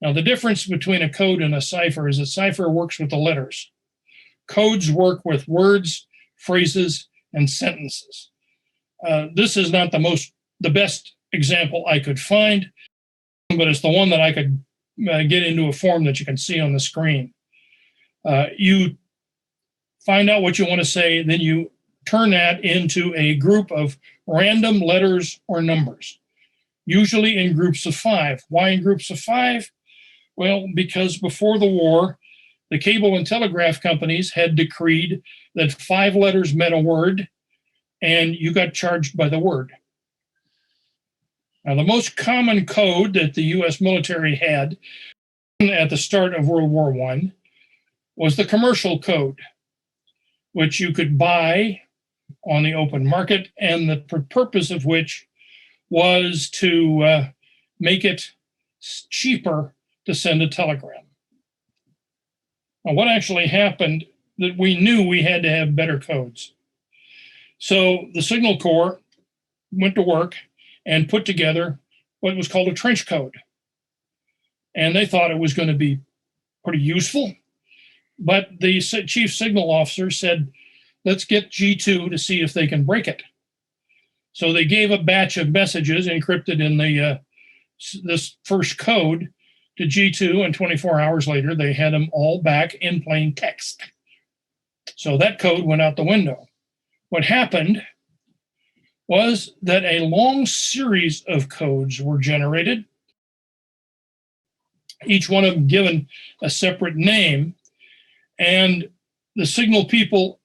Now, the difference between a code and a cipher is a cipher works with the letters. Codes work with words, phrases, and sentences. This is not the best example I could find, but it's the one that I could get into a form that you can see on the screen. You find out what you want to say, then you turn that into a group of random letters or numbers, usually in groups of 5. Why in groups of 5? Well, because before the war, the cable and telegraph companies had decreed that 5 letters meant a word, and you got charged by the word. Now, the most common code that the U.S. military had at the start of World War I was the commercial code, which you could buy on the open market, and the purpose of which was to make it cheaper to send a telegram. Now, what actually happened that we knew we had to have better codes. So the Signal Corps went to work and put together what was called a trench code. And they thought it was going to be pretty useful. But the chief signal officer said, let's get G2 to see if they can break it. So they gave a batch of messages encrypted in this first code to G2, and 24 hours later, they had them all back in plain text. So that code went out the window. What happened was that a long series of codes were generated, each one of them given a separate name, and the signal people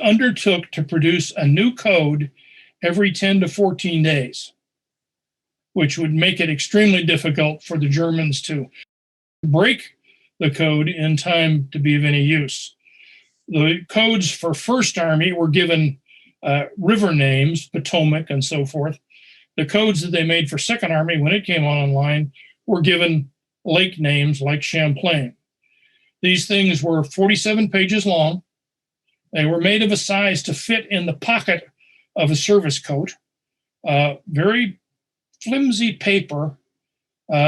undertook to produce a new code every 10 to 14 days, which would make it extremely difficult for the Germans to break the code in time to be of any use. The codes for First Army were given river names, Potomac and so forth. The codes that they made for Second Army when it came online were given lake names like Champlain. These things were 47 pages long. They were made of a size to fit in the pocket of a service coat, very flimsy paper,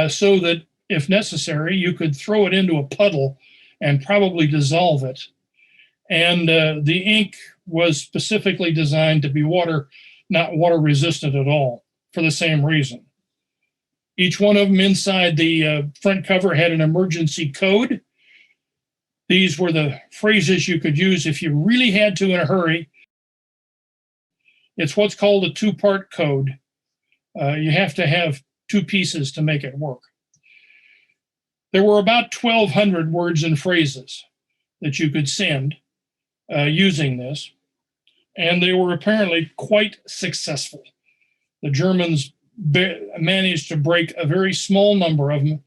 so that if necessary, you could throw it into a puddle and probably dissolve it. And the ink was specifically designed to be not water resistant at all, for the same reason. Each one of them inside the front cover had an emergency code. These were the phrases you could use if you really had to in a hurry. It's what's called a two-part code. You have to have two pieces to make it work. There were about 1,200 words and phrases that you could send using this, and they were apparently quite successful. The Germans managed to break a very small number of them.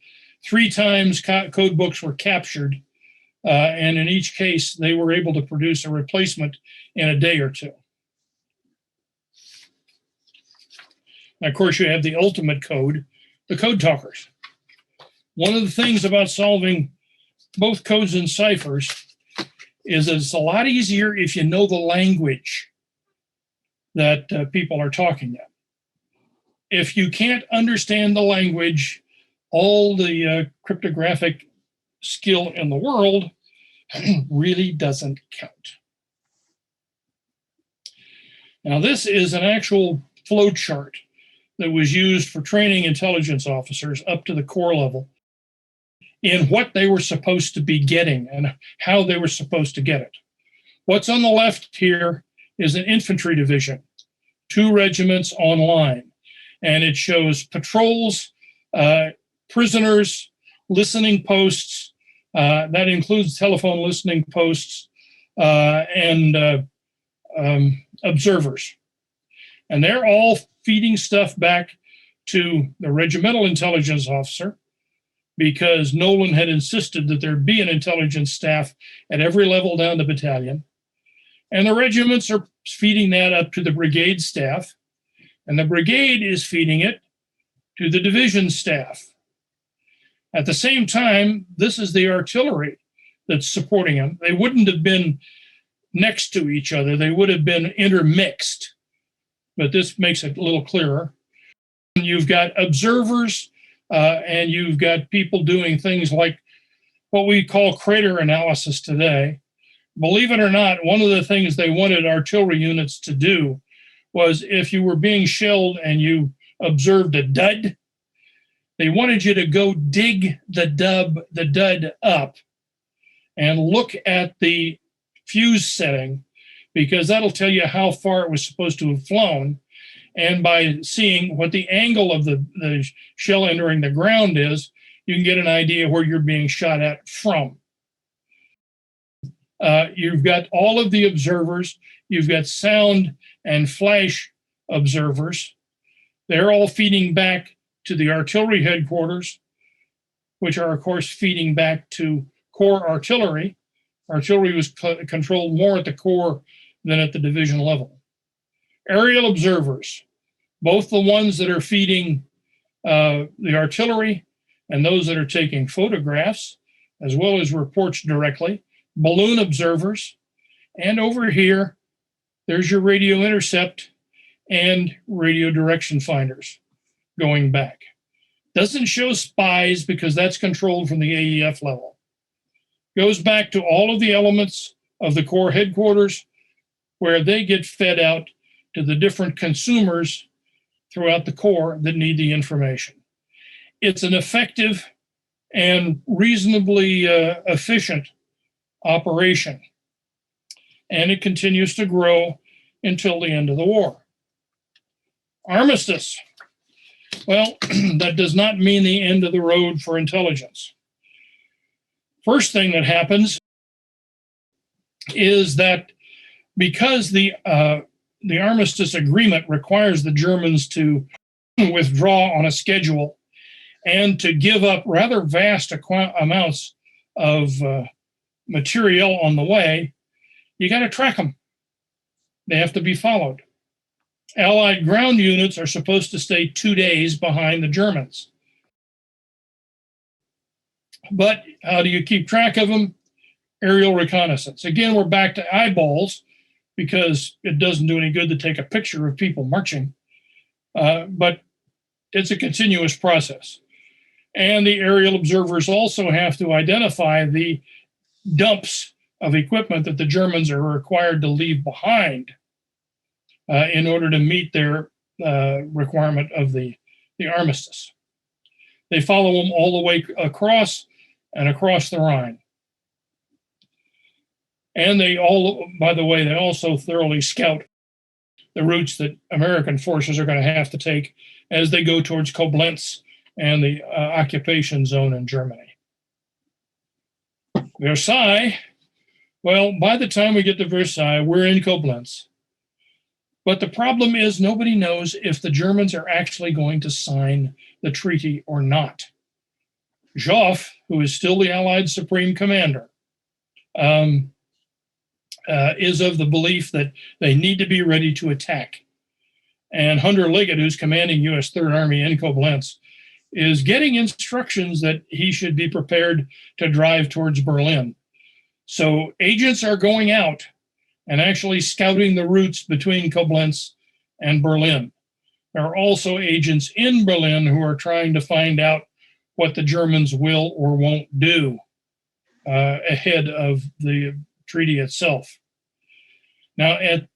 3 times code books were captured, and in each case, they were able to produce a replacement in a day or two. And of course, you have the ultimate code, the code talkers. One of the things about solving both codes and ciphers is that it's a lot easier if you know the language that people are talking in. If you can't understand the language, all the cryptographic skill in the world really doesn't count. Now, this is an actual flow chart that was used for training intelligence officers up to the corps level in what they were supposed to be getting and how they were supposed to get it. What's on the left here is an infantry division, 2 regiments online, and it shows patrols, prisoners, listening posts, that includes telephone listening posts, and observers. And they're all feeding stuff back to the regimental intelligence officer, because Nolan had insisted that there be an intelligence staff at every level down the battalion. And the regiments are feeding that up to the brigade staff, and the brigade is feeding it to the division staff. At the same time, this is the artillery that's supporting them. They wouldn't have been next to each other. They would have been intermixed, but this makes it a little clearer. You've got observers, and you've got people doing things like what we call crater analysis today. Believe it or not, one of the things they wanted artillery units to do was, if you were being shelled and you observed a dud, they wanted you to go dig the dud up and look at the fuse setting, because that'll tell you how far it was supposed to have flown. And by seeing what the angle of the shell entering the ground is, you can get an idea where you're being shot at from. You've got all of the observers. You've got sound and flash observers. They're all feeding back to the artillery headquarters, which are, of course, feeding back to corps artillery. Artillery was controlled more at the corps than at the division level. Aerial observers, both the ones that are feeding the artillery and those that are taking photographs, as well as reports directly. Balloon observers, and over here, there's your radio intercept and radio direction finders going back. Doesn't show spies because that's controlled from the AEF level. goes back to all of the elements of the Corps headquarters, where they get fed out to the different consumers throughout the Corps that need the information. It's an effective and reasonably efficient operation, and it continues to grow until the end of the war. Armistice. Well, that does not mean the end of the road for intelligence. First thing that happens is that because the armistice agreement requires the Germans to withdraw on a schedule and to give up rather vast amounts of material on the way, you got to track them. They have to be followed. Allied ground units are supposed to stay 2 days behind the Germans. But how do you keep track of them? Aerial reconnaissance. Again, we're back to eyeballs because it doesn't do any good to take a picture of people marching. But it's a continuous process. And the aerial observers also have to identify the dumps of equipment that the Germans are required to leave behind in order to meet their requirement of the armistice. They follow them all the way across and across the Rhine. And they all, by the way, they also thoroughly scout the routes that American forces are going to have to take as they go towards Koblenz and the occupation zone in Germany. Versailles, well, by the time we get to Versailles, we're in Koblenz. But the problem is nobody knows if the Germans are actually going to sign the treaty or not. Joffre, who is still the Allied Supreme Commander, is of the belief that they need to be ready to attack. And Hunter Liggett, who's commanding U.S. Third Army in Koblenz, is getting instructions that he should be prepared to drive towards Berlin. So agents are going out and actually scouting the routes between Koblenz and Berlin. There are also agents in Berlin who are trying to find out what the Germans will or won't do ahead of the treaty itself. Now, at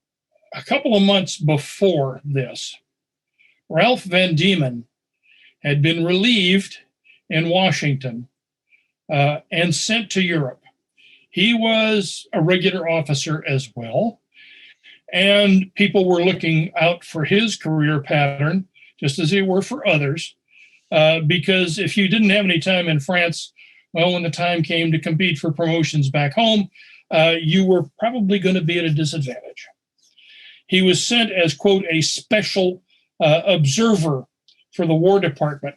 a couple of months before this, Ralph Van Diemen had been relieved in Washington and sent to Europe. He was a regular officer as well, and people were looking out for his career pattern, just as they were for others, because if you didn't have any time in France, well, when the time came to compete for promotions back home, you were probably going to be at a disadvantage. He was sent as, quote, a special observer for the War Department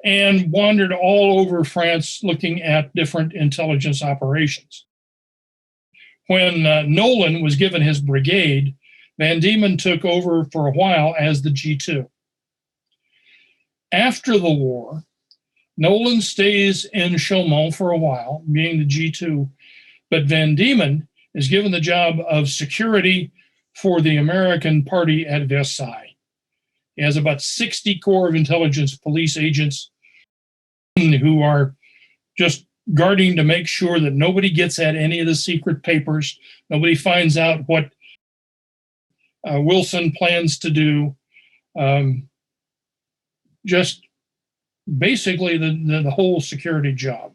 and wandered all over France looking at different intelligence operations. When Nolan was given his brigade, Van Diemen took over for a while as the G2. After the war, Nolan stays in Chaumont for a while, being the G2, but Van Diemen is given the job of security for the American party at Versailles. He has about 60 Corps of Intelligence police agents who are just guarding to make sure that nobody gets at any of the secret papers, nobody finds out what Wilson plans to do. Just basically the whole security job.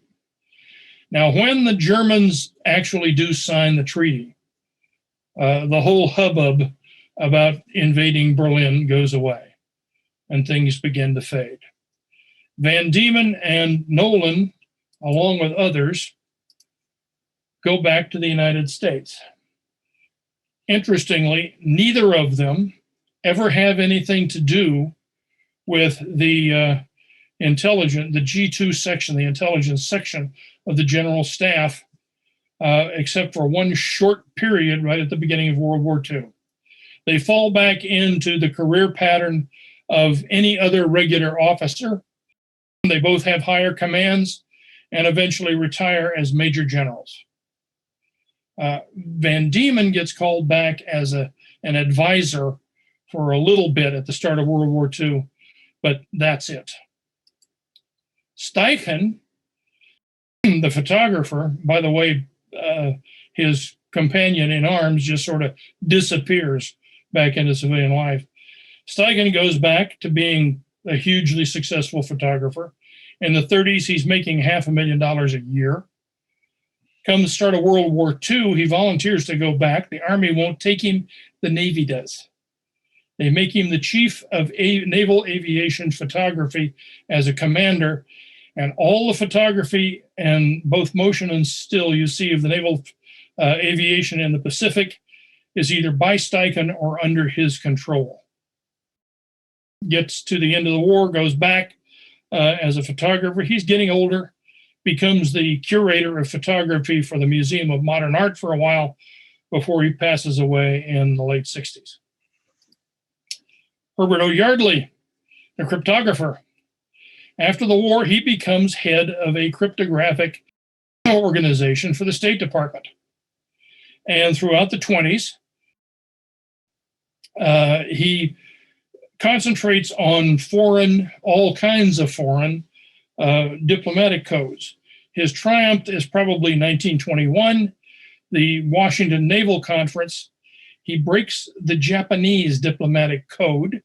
Now, when the Germans actually do sign the treaty, the whole hubbub about invading Berlin goes away and things begin to fade. Van Diemen and Nolan, along with others, go back to the United States. Interestingly, neither of them ever have anything to do with the the G2 section, the intelligence section of the General Staff, except for one short period right at the beginning of World War II. They fall back into the career pattern of any other regular officer. They both have higher commands and eventually retire as major generals. Van Diemen gets called back as an advisor for a little bit at the start of World War II, but that's it. Steichen The photographer, by the way, his companion in arms just sort of disappears back into civilian life. Steichen goes back to being a hugely successful photographer. In the 30s, he's making $500,000 a year. Come the start of World War II, he volunteers to go back. The Army won't take him. The Navy does. They make him the chief of naval aviation photography as a commander. And all the photography and both motion and still you see of the naval aviation in the Pacific is either by Steichen or under his control. Gets to the end of the war, goes back as a photographer. He's getting older, becomes the curator of photography for the Museum of Modern Art for a while before he passes away in the late 60s. Herbert O. Yardley, the cryptographer. After the war, he becomes head of a cryptographic organization for the State Department. And throughout the 20s, he concentrates on all kinds of foreign diplomatic codes. His triumph is probably 1921, the Washington Naval Conference. He breaks the Japanese diplomatic code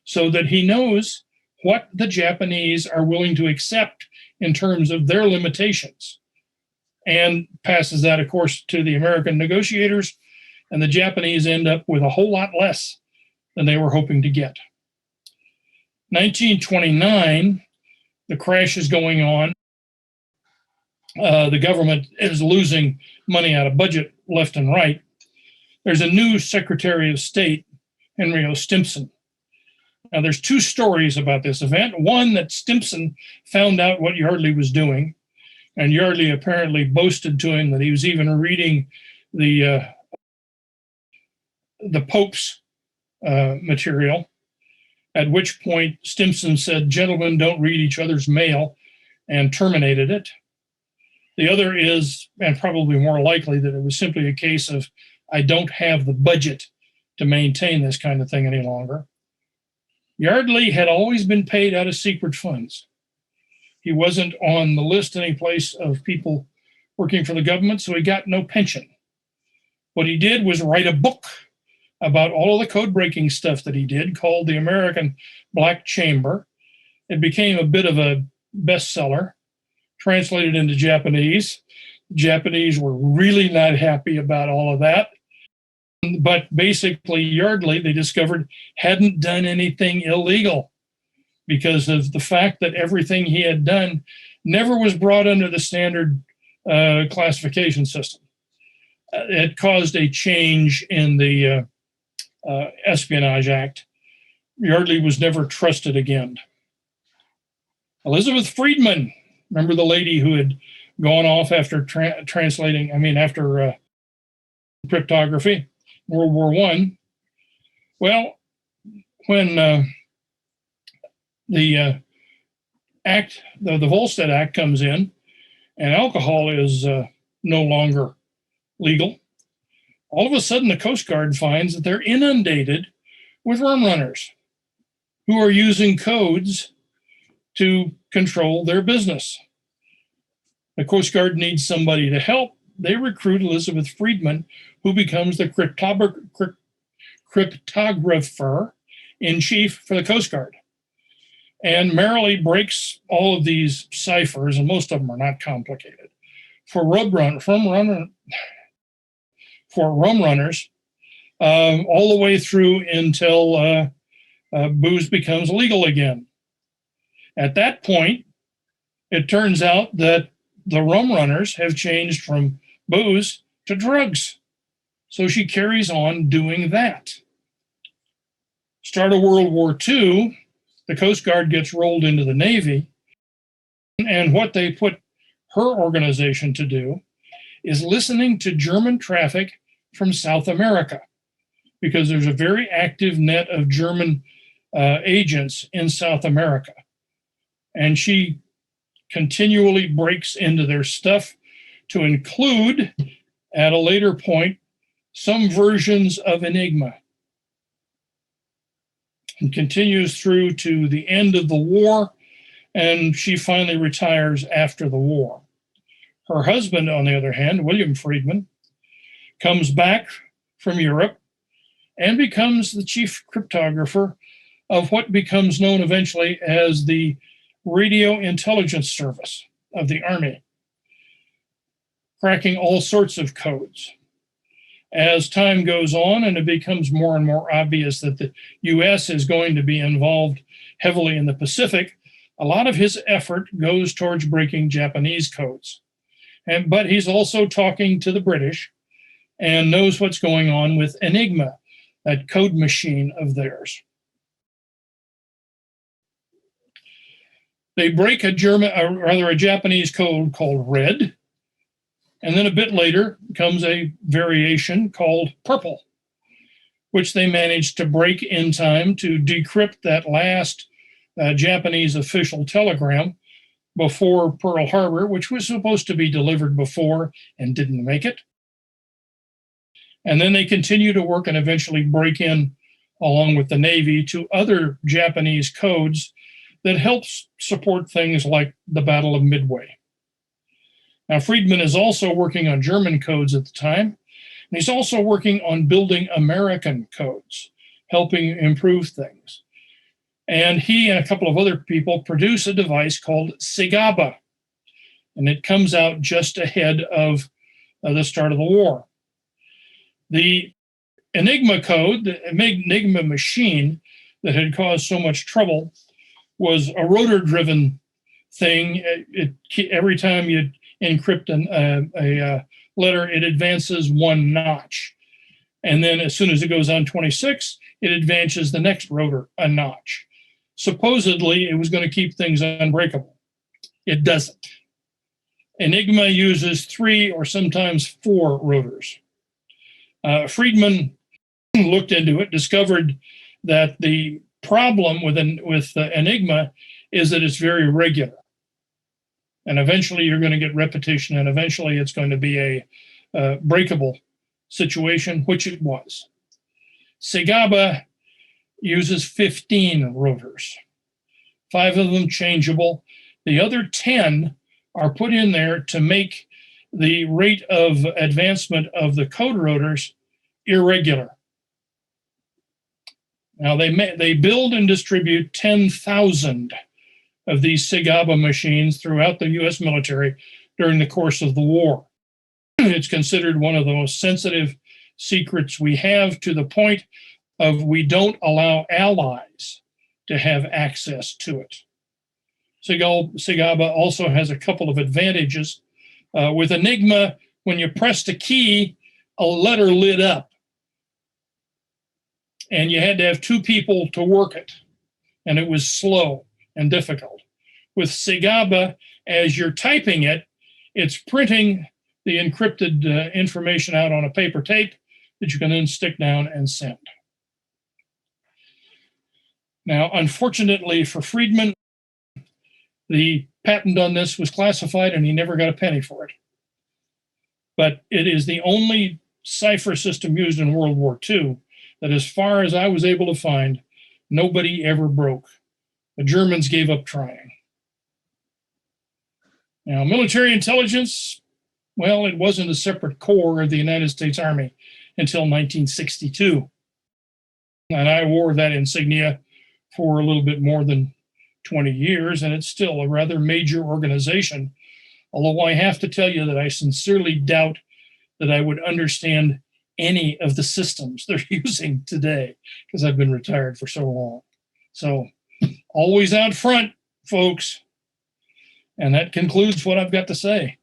so that he knows what the Japanese are willing to accept in terms of their limitations, and passes that, of course, to the American negotiators, and the Japanese end up with a whole lot less than they were hoping to get. 1929, the crash is going on. The government is losing money out of budget left and right. There's a new Secretary of State, Henry O. Stimson. Now, there's two stories about this event. One, that Stimson found out what Yardley was doing, and Yardley apparently boasted to him that he was even reading the Pope's material, at which point Stimson said, "Gentlemen, don't read each other's mail," and terminated it. The other is, and probably more likely, that it was simply a case of, I don't have the budget to maintain this kind of thing any longer. Yardley had always been paid out of secret funds. He wasn't on the list any place of people working for the government, so he got no pension. What he did was write a book about all of the code-breaking stuff that he did, called The American Black Chamber. It became a bit of a bestseller, translated into Japanese. Japanese were really not happy about all of that. But basically, Yardley, they discovered, hadn't done anything illegal because of the fact that everything he had done never was brought under the standard classification system. It caused a change in the Espionage Act. Yardley was never trusted again. Elizabeth Friedman, remember the lady who had gone off after after cryptography, World War I. Well, when the Volstead Act comes in and alcohol is no longer legal, all of a sudden the Coast Guard finds that they're inundated with rum runners who are using codes to control their business. The Coast Guard needs somebody to help. They recruit Elizabeth Friedman, who becomes the cryptographer in chief for the Coast Guard, and merrily breaks all of these ciphers, and most of them are not complicated, for rum runners, all the way through until booze becomes legal again. At that point, it turns out that the rum runners have changed from booze to drugs. So she carries on doing that. Start of World War II, the Coast Guard gets rolled into the Navy, and what they put her organization to do is listening to German traffic from South America, because there's a very active net of German agents in South America. And she continually breaks into their stuff to include, at a later point, some versions of Enigma, and continues through to the end of the war, and she finally retires after the war. Her husband, on the other hand, William Friedman, comes back from Europe and becomes the chief cryptographer of what becomes known eventually as the Radio Intelligence Service of the Army, cracking all sorts of codes. As time goes on and it becomes more and more obvious that the U.S. is going to be involved heavily in the Pacific, a lot of his effort goes towards breaking Japanese codes. But he's also talking to the British and knows what's going on with Enigma, that code machine of theirs. They break a Japanese code called red, and then a bit later comes a variation called purple, which they managed to break in time to decrypt that last Japanese official telegram before Pearl Harbor, which was supposed to be delivered before and didn't make it. And then they continue to work and eventually break in, along with the Navy, to other Japanese codes that helps support things like the Battle of Midway. Now, Friedman is also working on German codes at the time, and he's also working on building American codes, helping improve things. And he and a couple of other people produce a device called SIGABA, and it comes out just ahead of the start of the war. The Enigma code, the Enigma machine that had caused so much trouble, was a rotor-driven thing. Every time you encrypt a letter, it advances one notch. And then as soon as it goes on 26, it advances the next rotor a notch. Supposedly, it was going to keep things unbreakable. It doesn't. Enigma uses 3 or sometimes 4 rotors. Friedman looked into it, discovered that the problem with Enigma is that it's very regular. And eventually you're going to get repetition, and eventually it's going to be a breakable situation, which it was. SIGABA uses 15 rotors, 5 of them changeable. The other 10 are put in there to make the rate of advancement of the code rotors irregular. Now, they build and distribute 10,000 of these SIGABA machines throughout the U.S. military during the course of the war. It's considered one of the most sensitive secrets we have, to the point of we don't allow allies to have access to it. SIGABA also has a couple of advantages. With Enigma, when you pressed a key, a letter lit up. And you had to have 2 people to work it. And it was slow and difficult. With SIGABA, as you're typing it, it's printing the encrypted information out on a paper tape that you can then stick down and send. Now, unfortunately for Friedman, the patent on this was classified and he never got a penny for it. But it is the only cipher system used in World War II that, as far as I was able to find, nobody ever broke. The Germans gave up trying. Now, military intelligence, well, it wasn't a separate corps of the United States Army until 1962. And I wore that insignia for a little bit more than 20 years, and it's still a rather major organization. Although I have to tell you that I sincerely doubt that I would understand any of the systems they're using today, because I've been retired for so long. So always out front, folks. And that concludes what I've got to say.